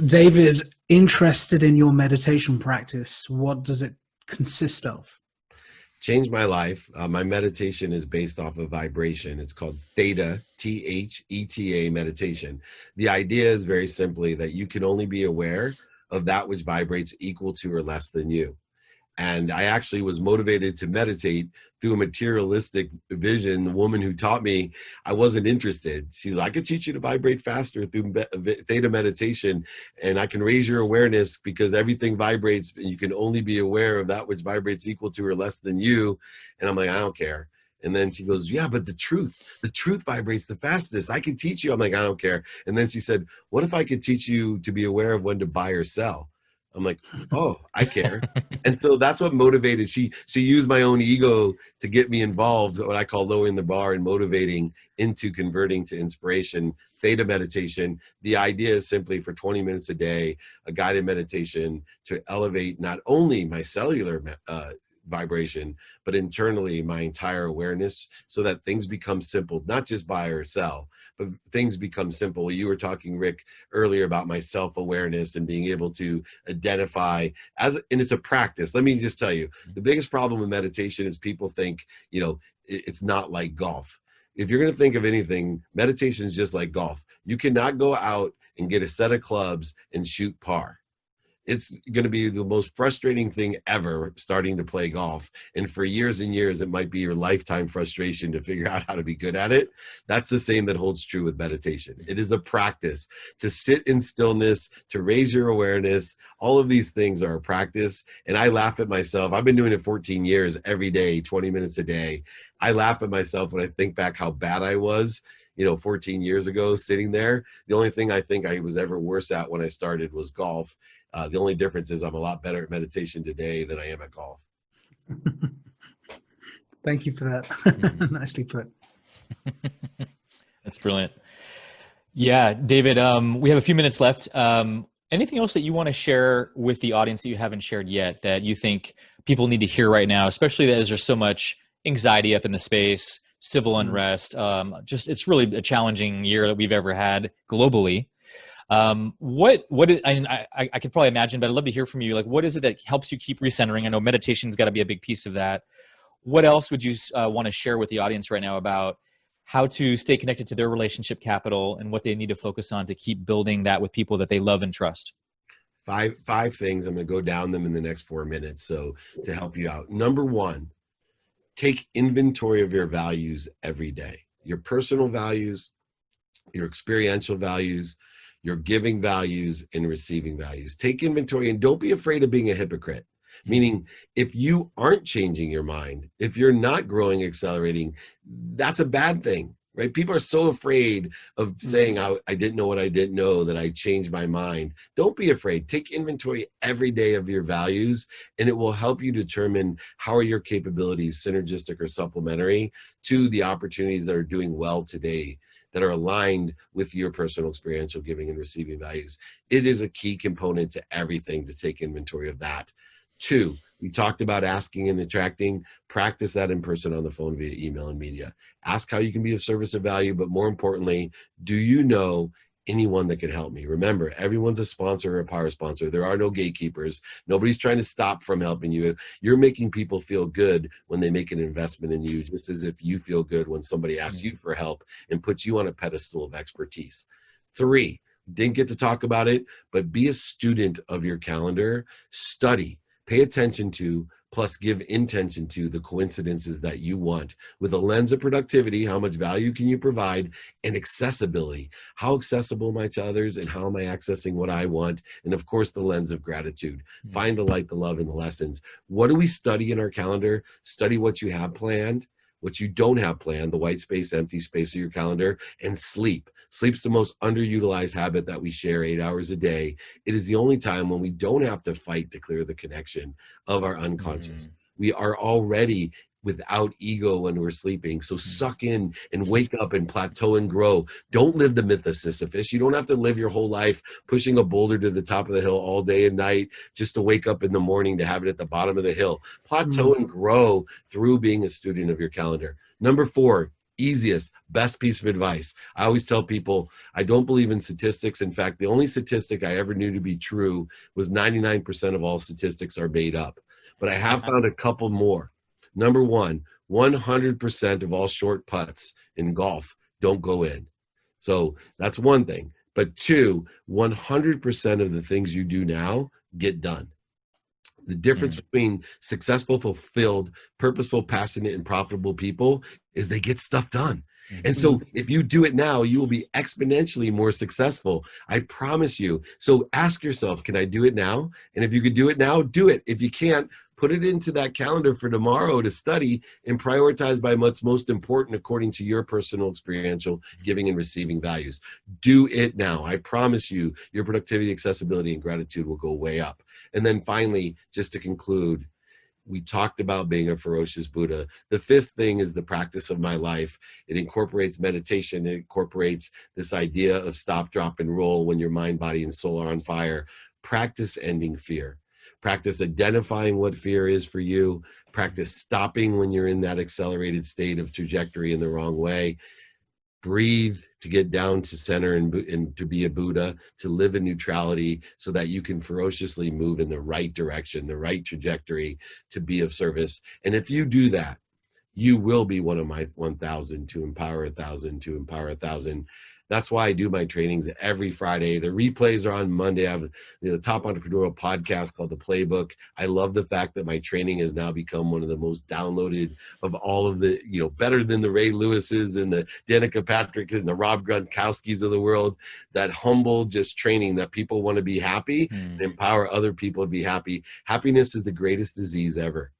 David, interested in your meditation practice. What does it consist of? Changed my life. My meditation is based off of vibration. It's called theta, Theta meditation. The idea is very simply that you can only be aware of that which vibrates equal to or less than you. And I actually was motivated to meditate through a materialistic vision. The woman who taught me, I wasn't interested. She's like, I could teach you to vibrate faster through theta meditation, and I can raise your awareness because everything vibrates and you can only be aware of that which vibrates equal to or less than you. And I'm like, I don't care. And then she goes, yeah, but the truth vibrates the fastest. I can teach you. I'm like, I don't care. And then she said, what if I could teach you to be aware of when to buy or sell? I'm like, oh, I care. And so that's what motivated. She used my own ego to get me involved, what I call lowering the bar and motivating into converting to inspiration. Theta meditation. The idea is simply for 20 minutes a day, a guided meditation to elevate not only my cellular vibration, but internally my entire awareness, so that things become simple, not just buy or sell, but things become simple. You were talking, Rick, earlier about my self-awareness and being able to identify and it's a practice. Let me just tell you, the biggest problem with meditation is people think, it's not like golf. If you're going to think of anything, meditation is just like golf. You cannot go out and get a set of clubs and shoot par. It's going to be the most frustrating thing ever starting to play golf. And for years and years, it might be your lifetime frustration to figure out how to be good at it. That's the same that holds true with meditation. It is a practice to sit in stillness, to raise your awareness. All of these things are a practice. And I laugh at myself. I've been doing it 14 years, every day, 20 minutes a day. I laugh at myself when I think back how bad I was 14 years ago sitting there. The only thing I think I was ever worse at when I started was golf. The only difference is I'm a lot better at meditation today than I am at golf. Thank you for that. Mhm. Nicely put. That's brilliant. Yeah, David, we have a few minutes left. Anything else that you want to share with the audience that you haven't shared yet that you think people need to hear right now, especially as there's so much anxiety up in the space, civil unrest? Just it's really a challenging year that we've ever had globally. What is, I could probably imagine, but I'd love to hear from you. Like, what is it that helps you keep recentering? I know meditation's got to be a big piece of that. What else would you want to share with the audience right now about how to stay connected to their relationship capital and what they need to focus on to keep building that with people that they love and trust? Five things. I'm going to go down them in the next 4 minutes. So to help you out, number one, take inventory of your values every day. Your personal values, your experiential values, your giving values, and receiving values. Take inventory and don't be afraid of being a hypocrite. Meaning, if you aren't changing your mind, if you're not growing, accelerating, that's a bad thing, right? People are so afraid of saying, I didn't know what I didn't know, that I changed my mind. Don't be afraid. Take inventory every day of your values, and it will help you determine how are your capabilities synergistic or supplementary to the opportunities that are doing well today, that are aligned with your personal experiential giving and receiving values. It is a key component to everything to take inventory of that. Two, we talked about asking and attracting. Practice that in person, on the phone, via email, and media. Ask how you can be of service of value, but more importantly, do you know anyone that can help me? Remember, everyone's a sponsor or a power sponsor. There are no gatekeepers. Nobody's trying to stop from helping you. You're making people feel good when they make an investment in you, just as if you feel good when somebody asks you for help and puts you on a pedestal of expertise. Three, didn't get to talk about it, but be a student of your calendar. Study. Pay attention to, plus give intention to, the coincidences that you want, with a lens of productivity. How much value can you provide? And accessibility. How accessible am I to others, and how am I accessing what I want? And of course, the lens of gratitude. Find the light, the love, and the lessons. What do we study in our calendar? Study what you have planned, what you don't have planned, the white space, empty space of your calendar, and sleep. Sleep's the most underutilized habit that we share, 8 hours a day. It is the only time when we don't have to fight to clear the connection of our unconscious. We are already without ego when we're sleeping. So suck in and wake up and plateau and grow. Don't live the myth of Sisyphus. You don't have to live your whole life pushing a boulder to the top of the hill all day and night just to wake up in the morning to have it at the bottom of the hill. Plateau and grow through being a student of your calendar. Number four, easiest, best piece of advice. I always tell people, I don't believe in statistics. In fact, the only statistic I ever knew to be true was 99% of all statistics are made up. But I have found a couple more. Number one, 100% of all short putts in golf don't go in. So that's one thing. But two, 100% of the things you do now get done. The difference between successful, fulfilled, purposeful, passionate, and profitable people is they get stuff done. And so if you do it now, you will be exponentially more successful. I promise you. So ask yourself, can I do it now? And if you could do it now, do it. If you can't, put it into that calendar for tomorrow to study and prioritize by what's most important according to your personal experiential giving and receiving values. Do it now. I promise you, your productivity, accessibility, and gratitude will go way up. And then finally, just to conclude, we talked about being a ferocious Buddha. The fifth thing is the practice of my life. It incorporates meditation. It incorporates this idea of stop, drop, and roll when your mind, body, and soul are on fire. Practice ending fear. Practice identifying what fear is for you. Practice stopping when you're in that accelerated state of trajectory in the wrong way. Breathe to get down to center and to be a Buddha, to live in neutrality so that you can ferociously move in the right direction, the right trajectory, to be of service. And if you do that, you will be one of my 1,000 to empower 1,000 to empower 1,000. That's why I do my trainings every Friday. The replays are on Monday. I have the top entrepreneurial podcast called The Playbook. I love the fact that my training has now become one of the most downloaded of all of the, better than the Ray Lewis's and the Danica Patrick and the Rob Gronkowski's of the world. That humble just training that people want to be happy and empower other people to be happy. Happiness is the greatest disease ever.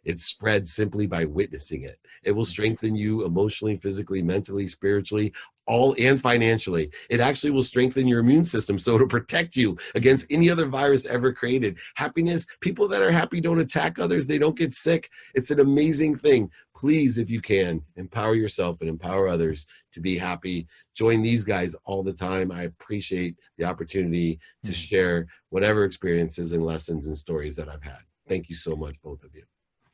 It spreads simply by witnessing it. It will strengthen you emotionally, physically, mentally, spiritually, all and financially. It actually will strengthen your immune system, so it'll protect you against any other virus ever created. Happiness, people that are happy don't attack others, they don't get sick. It's an amazing thing. Please, if you can, empower yourself and empower others to be happy. Join these guys all the time. I appreciate the opportunity to share whatever experiences and lessons and stories that I've had. Thank you so much, both of you.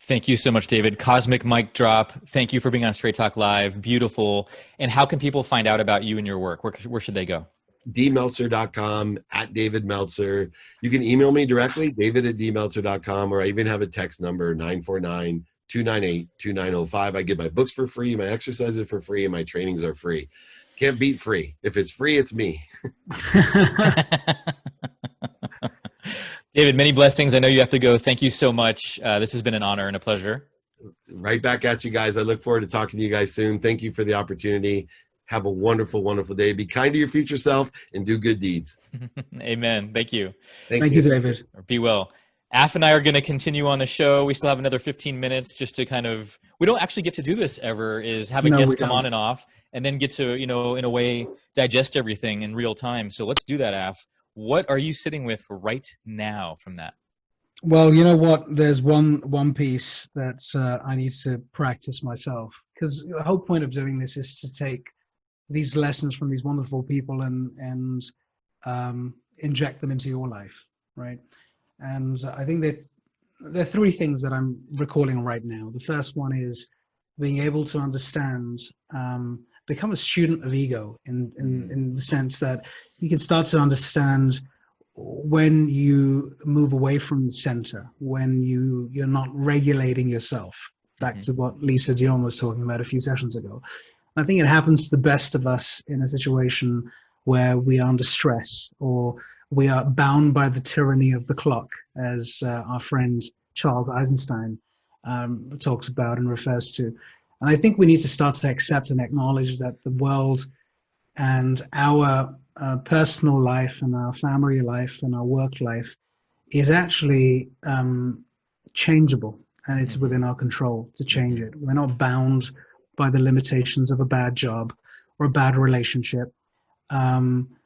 Thank you so much, David. Cosmic mic drop. Thank you for being on Straight Talk Live. Beautiful. And how can people find out about you and your work? Where should they go? dmeltzer.com, at David Meltzer. You can email me directly, david@dmeltzer.com, or I even have a text number, 949-298-2905. I give my books for free, my exercises for free, and my trainings are free. Can't beat free. If it's free, it's me. David, many blessings. I know you have to go. Thank you so much. This has been an honor and a pleasure. Right back at you guys. I look forward to talking to you guys soon. Thank you for the opportunity. Have a wonderful, wonderful day. Be kind to your future self and do good deeds. Amen. Thank you. Thank you, David. Be well. Af and I are going to continue on the show. We still have another 15 minutes just to kind of, we don't actually get to do this ever, is have a guest come on and off and then get to, in a way, digest everything in real time. So let's do that, Af. What are you sitting with right now from that? Well, you know what? There's one piece that I need to practice myself, because the whole point of doing this is to take these lessons from these wonderful people and inject them into your life, right? And I think that there are three things that I'm recalling right now. The first one is being able to understand, become a student of ego in the sense that you can start to understand when you move away from the center, when you're not regulating yourself. Back to what Lisa Dion was talking about a few sessions ago. I think it happens to the best of us in a situation where we are under stress or we are bound by the tyranny of the clock, as our friend Charles Eisenstein talks about and refers to. And I think we need to start to accept and acknowledge that the world and our personal life and our family life and our work life is actually changeable, and it's within our control to change it. We're not bound by the limitations of a bad job or a bad relationship,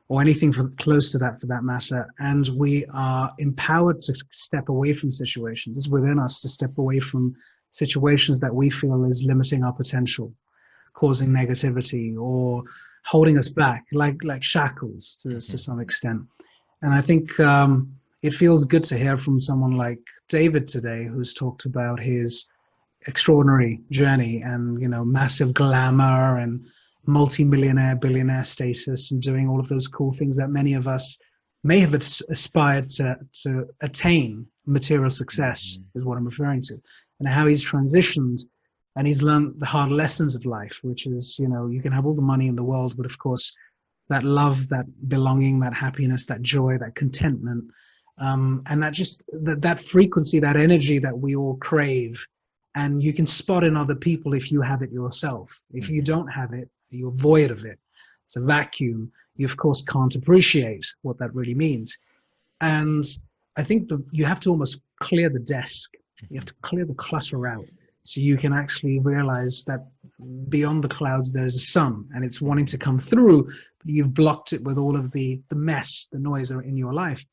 or anything close to that for that matter. And we are empowered to step away from situations. It's within us to step away from situations that we feel is limiting our potential, causing negativity or holding us back, like shackles to some extent. And I think it feels good to hear from someone like David today, who's talked about his extraordinary journey and, massive glamour and multi-millionaire, billionaire status, and doing all of those cool things that many of us may have aspired to attain. Material success is what I'm referring to, and how he's transitioned and he's learned the hard lessons of life, which is, you can have all the money in the world, but of course that love, that belonging, that happiness, that joy, that contentment, and that frequency, that energy that we all crave. And you can spot in other people if you have it yourself. If you don't have it, you're void of it. It's a vacuum. You, of course, can't appreciate what that really means. And I think you have to almost clear the desk. You have to clear the clutter out so you can actually realize that beyond the clouds, there's a sun and it's wanting to come through, but you've blocked it with all of the mess, the noise in your life.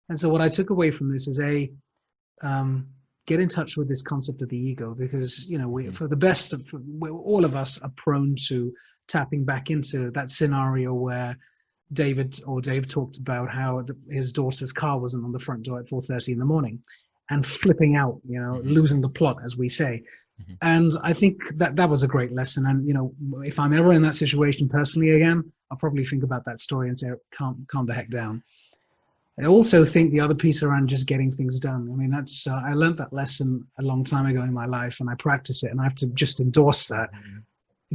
And so what I took away from this is get in touch with this concept of the ego, because, for the best of, all of us are prone to tapping back into that scenario where Dave talked about how his daughter's car wasn't on the front door at 4:30 in the morning and flipping out, losing the plot, as we say. And I think that was a great lesson. And, if I'm ever in that situation personally again, I'll probably think about that story and say, calm the heck down. I also think the other piece around just getting things done. I mean, that's I learned that lesson a long time ago in my life, and I practice it, and I have to just endorse that.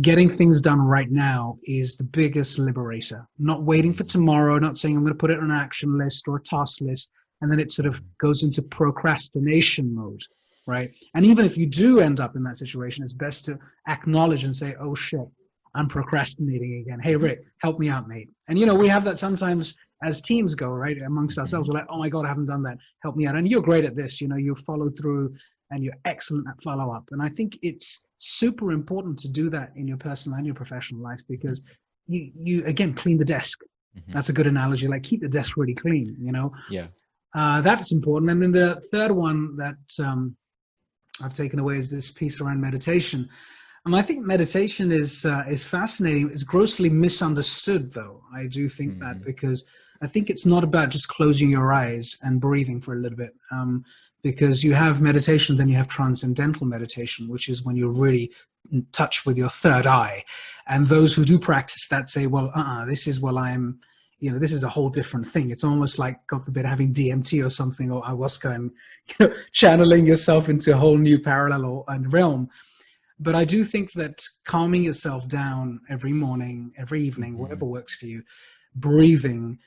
Getting things done right now is the biggest liberator. Not waiting for tomorrow, not saying I'm going to put it on an action list or a task list, and then it sort of goes into procrastination mode, right? And even if you do end up in that situation, it's best to acknowledge and say, oh shit, I'm procrastinating again. Hey, Rick, help me out, mate. And, we have that sometimes as teams go, right, amongst ourselves. We're like, oh my God, I haven't done that. Help me out. And you're great at this. You follow through and you're excellent at follow-up. And I think it's super important to do that in your personal and your professional life, because you again, clean the desk. That's a good analogy. Like, keep the desk really clean, you know? Yeah. That's important. And then the third one that I've taken away is this piece around meditation. And I think meditation is fascinating. It's grossly misunderstood, though. I do think that, because I think it's not about just closing your eyes and breathing for a little bit. Because you have meditation, then you have transcendental meditation, which is when you're really in touch with your third eye. And those who do practice that say, well, this is, well, I'm, you know, this is a whole different thing. It's almost like, God forbid, having DMT or something, or ayahuasca, and, you know, channeling yourself into a whole new parallel and realm. But I do think that calming yourself down every morning, every evening, whatever works for you, breathing,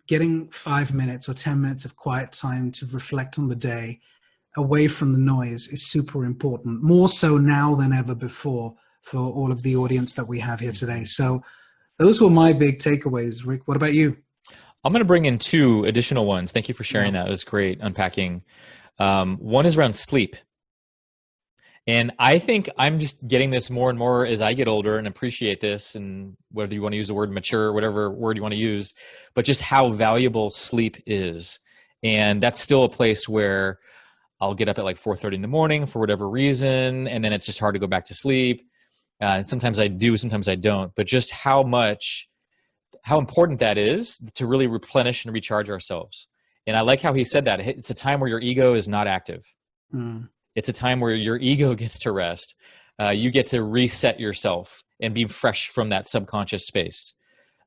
getting 5 minutes or 10 minutes of quiet time to reflect on the day away from the noise is super important, more so now than ever before, for all of the audience that we have here today. So those were my big takeaways. Rick, what about you? I'm going to bring in 2 additional ones. Thank you for sharing that. It was great unpacking. One is around sleep. And I think I'm just getting this more and more as I get older and appreciate this, and whether you want to use the word mature, whatever word you want to use, but just how valuable sleep is. And that's still a place where I'll get up at like 4:30 in the morning for whatever reason, and then it's just hard to go back to sleep. Sometimes I do, sometimes I don't. But just how important that is to really replenish and recharge ourselves. And I like how he said that. It's a time where your ego is not active. It's a time where your ego gets to rest. You get to reset yourself and be fresh from that subconscious space.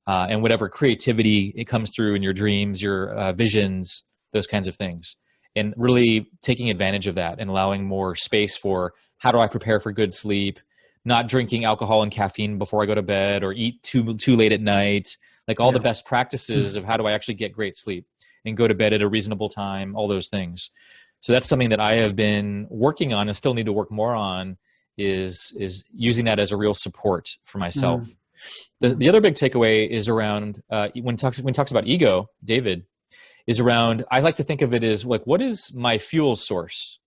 And whatever creativity it comes through in your dreams, your visions, those kinds of things. And really taking advantage of that and allowing more space for, how do I prepare for good sleep? Not drinking alcohol and caffeine before I go to bed, or eat too late at night. Like all the best practices of how do I actually get great sleep and go to bed at a reasonable time, all those things. So that's something that I have been working on and still need to work more on, is using that as a real support for myself. The other big takeaway is around, when talks about ego, David, is around, I like to think of it as like, what is my fuel source?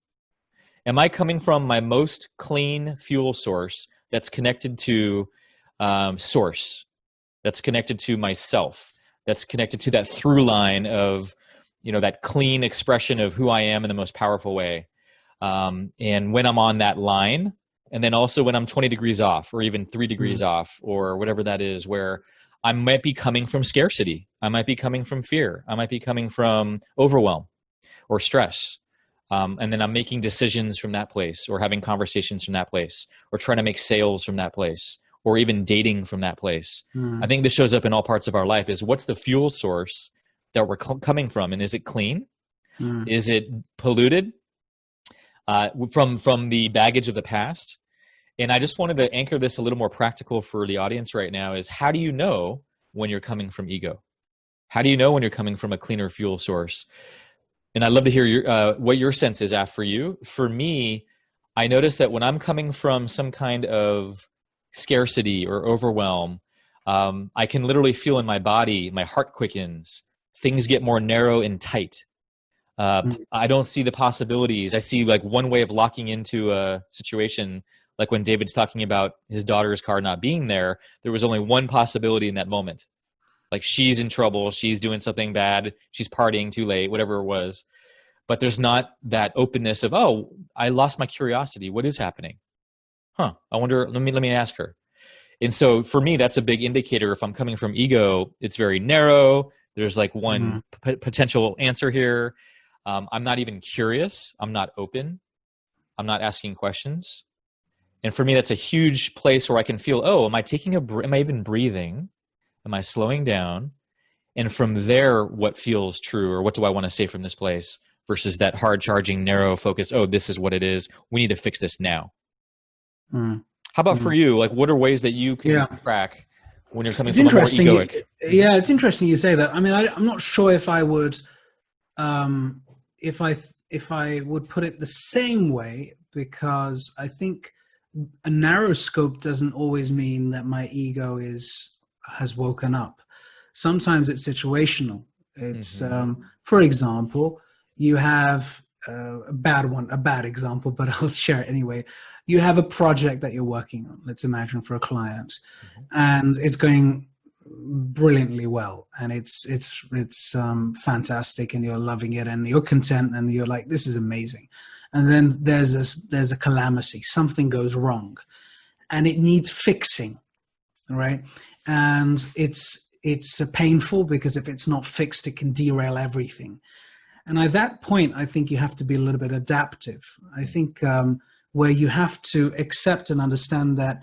Am I coming from my most clean fuel source that's connected to source, that's connected to myself, that's connected to that through line of, you know, that clean expression of who I am in the most powerful way. And when I'm on that line, and then also when I'm 20 degrees off, or even 3 degrees off, or whatever that is, where I might be coming from scarcity, I might be coming from fear, I might be coming from overwhelm or stress. And then I'm making decisions from that place, or having conversations from that place, or trying to make sales from that place, or even dating from that place. I think this shows up in all parts of our life, is what's the fuel source that we're coming from, and is it clean? Is it polluted from the baggage of the past? And I just wanted to anchor this a little more practical for the audience right now, is how do you know when you're coming from ego? How do you know when you're coming from a cleaner fuel source? And I'd love to hear what your sense is, for you. For me, I notice that when I'm coming from some kind of scarcity or overwhelm, I can literally feel in my body, my heart quickens, things get more narrow and tight. I don't see the possibilities. I see like one way of locking into a situation. Like when David's talking about his daughter's car not being there, there was only one possibility in that moment. Like, she's in trouble, she's doing something bad, she's partying too late, whatever it was. But there's not that openness of, oh, I lost my curiosity. What is happening? I wonder, let me ask her. And so for me, that's a big indicator. If I'm coming from ego, it's very narrow. There's like one potential answer here. I'm not even curious. I'm not open. I'm not asking questions. And for me, that's a huge place where I can feel, oh, am I even breathing? Am I slowing down? And from there, what feels true, or what do I want to say from this place, versus that hard charging, narrow focus, oh, this is what it is, we need to fix this now. How about for you? Like, what are ways that you can track when you're coming from a more egoic? Yeah, it's interesting you say that. I mean, I'm not sure if I would, if I would put it the same way, because I think a narrow scope doesn't always mean that my ego has woken up. Sometimes it's situational. It's, for example, you have a bad example, but I'll share it anyway. You have a project that you're working on, let's imagine, for a client, and it's going brilliantly well, and it's fantastic, and you're loving it, and you're content, and you're like, this is amazing. And then there's a calamity, something goes wrong, and it needs fixing, right? And it's painful, because if it's not fixed, it can derail everything. And at that point, I think you have to be a little bit adaptive. I think where you have to accept and understand that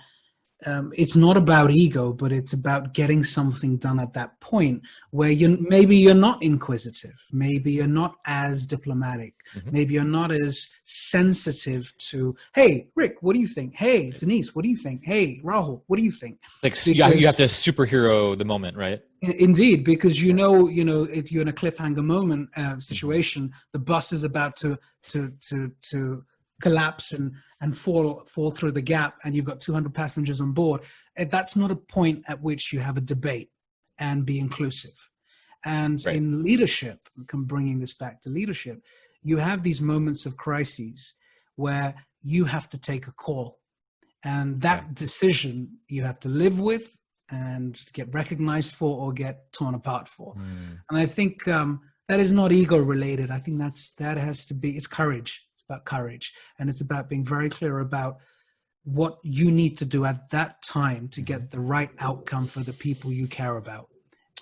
it's not about ego, but it's about getting something done at that point where maybe you're not inquisitive, maybe you're not as diplomatic, maybe you're not as sensitive to, hey, Rick, what do you think? Hey, Denise, what do you think? Hey, Rahul, what do you think? Like, you have to superhero the moment, right? Indeed, because if you're in a cliffhanger moment situation, the bus is about to collapse and fall through the gap, and you've got 200 passengers on board. That's not a point at which you have a debate and be inclusive. And in leadership, bringing this back to leadership, you have these moments of crises where you have to take a call, and that decision you have to live with and get recognized for or get torn apart for. And I think that is not ego related. I think that has to be, it's courage. It's about courage, and it's about being very clear about what you need to do at that time to get the right outcome for the people you care about.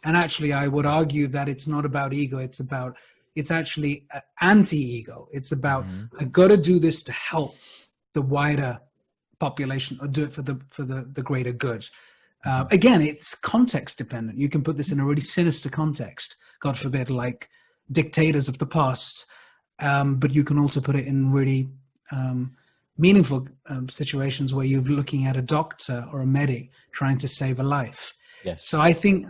And actually, I would argue that it's not about ego. It's actually anti-ego. It's about, I got to do this to help the wider population, or do it for the greater good. Again, it's context dependent. You can put this in a really sinister context, God forbid, like dictators of the past. But you can also put it in really meaningful situations where you're looking at a doctor or a medic trying to save a life. Yes. So I think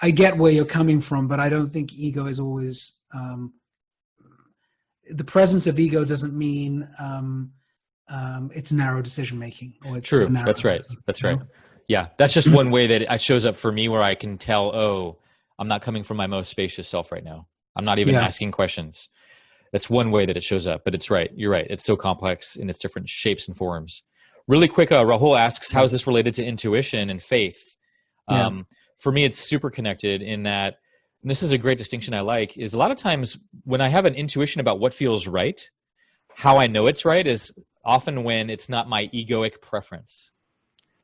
I get where you're coming from, but I don't think ego is always the presence of ego doesn't mean it's narrow decision making. True. That's right. That's right. Yeah. That's just one way that it shows up for me, where I can tell, oh, I'm not coming from my most spacious self right now. I'm not even asking questions. That's one way that it shows up, but it's right. You're right. It's so complex in its different shapes and forms. Really quick, Rahul asks, how is this related to intuition and faith? For me, it's super connected in that, and this is a great distinction I like, is a lot of times when I have an intuition about what feels right, how I know it's right is often when it's not my egoic preference.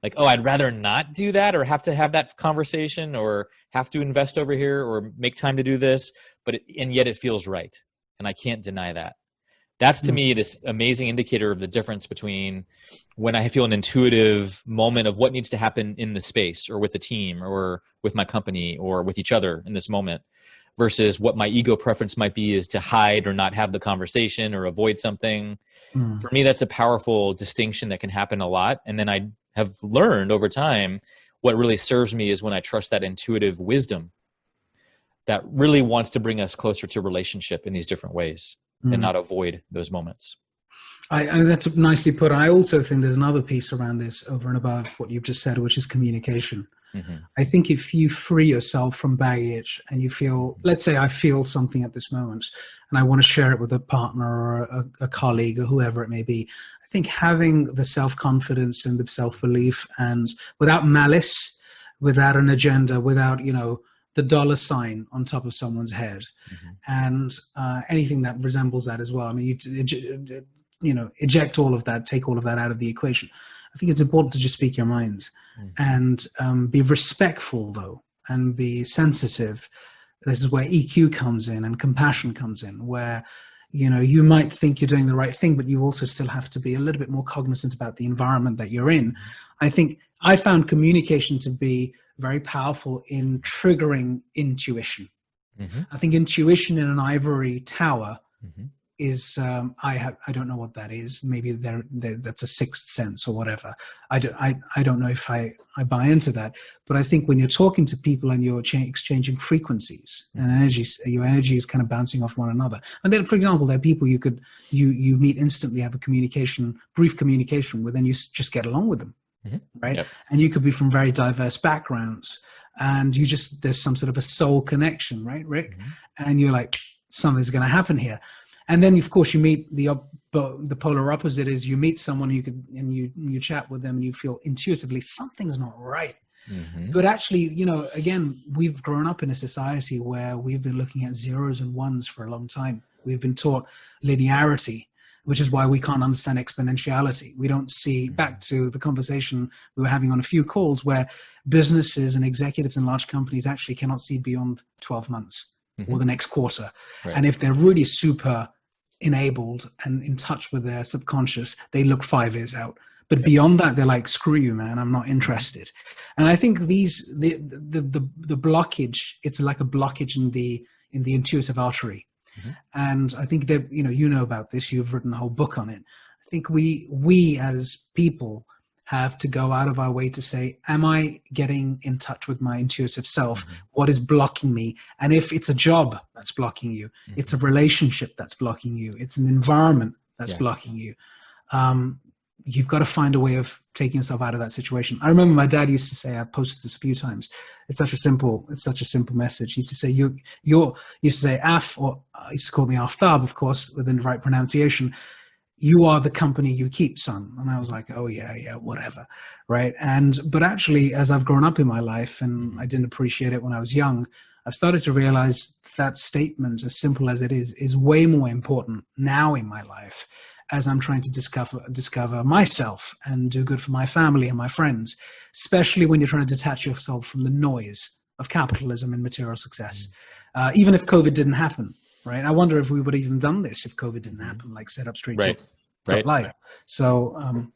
Like, oh, I'd rather not do that, or have to have that conversation, or have to invest over here, or make time to do this, and yet it feels right. And I can't deny that. That's to me this amazing indicator of the difference between when I feel an intuitive moment of what needs to happen in the space, or with the team, or with my company, or with each other in this moment, versus what my ego preference might be is to hide or not have the conversation or avoid something. For me, that's a powerful distinction that can happen a lot. And then I have learned over time what really serves me is when I trust that intuitive wisdom that really wants to bring us closer to relationship in these different ways and not avoid those moments. That's nicely put. I also think there's another piece around this over and above what you've just said, which is communication. I think if you free yourself from baggage and you feel, let's say I feel something at this moment and I want to share it with a partner or a colleague or whoever it may be, I think having the self-confidence and the self-belief, and without malice, without an agenda, without, the dollar sign on top of someone's head, and anything that resembles that as well. I mean, eject all of that, take all of that out of the equation. I think it's important to just speak your mind and be respectful, though, and be sensitive. This is where EQ comes in and compassion comes in, where, you might think you're doing the right thing, but you also still have to be a little bit more cognizant about the environment that you're in. I think I found communication to be very powerful in triggering intuition. I think intuition in an ivory tower is, I don't know what that is. Maybe that's a sixth sense or whatever. I don't know if I buy into that. But I think when you're talking to people and you're exchanging frequencies and energies, your energy is kind of bouncing off one another. And then, for example, there are people you meet instantly, have a brief communication with, and you just get along with them. Right. Yep. And you could be from very diverse backgrounds, and there's some sort of a soul connection, right, Rick? And you're like, something's going to happen here. And then of course you meet the polar opposite is you meet someone you chat with them and you feel intuitively something's not right. Mm-hmm. But actually, again, we've grown up in a society where we've been looking at zeros and ones for a long time. We've been taught linearity, which is why we can't understand exponentiality. We don't see, back to the conversation we were having on a few calls, where businesses and executives in large companies actually cannot see beyond 12 months or the next quarter. Right. And if they're really super enabled and in touch with their subconscious, they look 5 years out. But beyond that, they're like, screw you, man, I'm not interested. And I think the blockage, it's like a blockage in the intuitive artery. Mm-hmm. And I think that, you know about this, you've written a whole book on it. I think we as people have to go out of our way to say, am I getting in touch with my intuitive self? Mm-hmm. What is blocking me? And if it's a job that's blocking you, it's a relationship that's blocking you, it's an environment that's blocking you, you've got to find a way of taking yourself out of that situation. I remember my dad used to say, I've posted this a few times, it's such a simple message. He used to say, he used to say, Af, or he used to call me Aftab, of course, within the right pronunciation. You are the company you keep, son. And I was like, oh yeah, whatever. Right. But actually, as I've grown up in my life, and I didn't appreciate it when I was young, I've started to realize that statement, as simple as it is way more important now in my life, as I'm trying to discover myself and do good for my family and my friends, especially when you're trying to detach yourself from the noise of capitalism and material success. Even if COVID didn't happen, right? I wonder if we would have even done this if COVID didn't happen, like set up Straight Talk Live. So,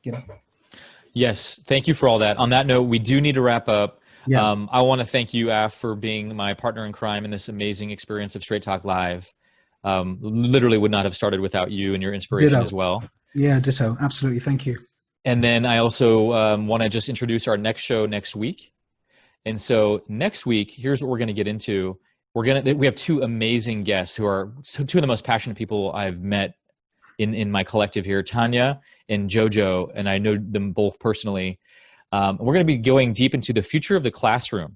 Yes, thank you for all that. On that note, we do need to wrap up. Yeah. I want to thank you, Af, for being my partner in crime in this amazing experience of Straight Talk Live. Literally would not have started without you and your inspiration as well. Yeah, ditto. Absolutely. Thank you. And then I also want to just introduce our next show next week. And so next week, here's what we're going to get into. We have 2 amazing guests who are 2 of the most passionate people I've met in my collective here, Tanya and Jojo, and I know them both personally. We're going to be going deep into the future of the classroom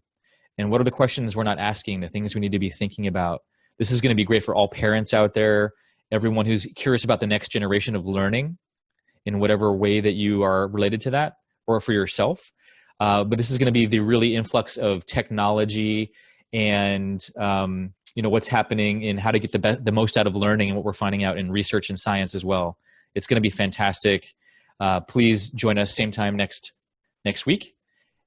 and what are the questions we're not asking, the things we need to be thinking about. This is going to be great for all parents out there, everyone who's curious about the next generation of learning in whatever way that you are related to that, or for yourself. But this is going to be the really influx of technology and what's happening in how to get the most out of learning and what we're finding out in research and science as well. It's going to be fantastic. Please join us same time next week.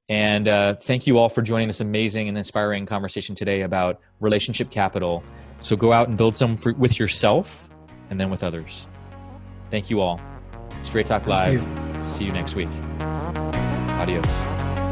And thank you all for joining this amazing and inspiring conversation today about relationship capital. So go out and build some with yourself and then with others. Thank you all. Straight Talk Live. See you next week. Adios.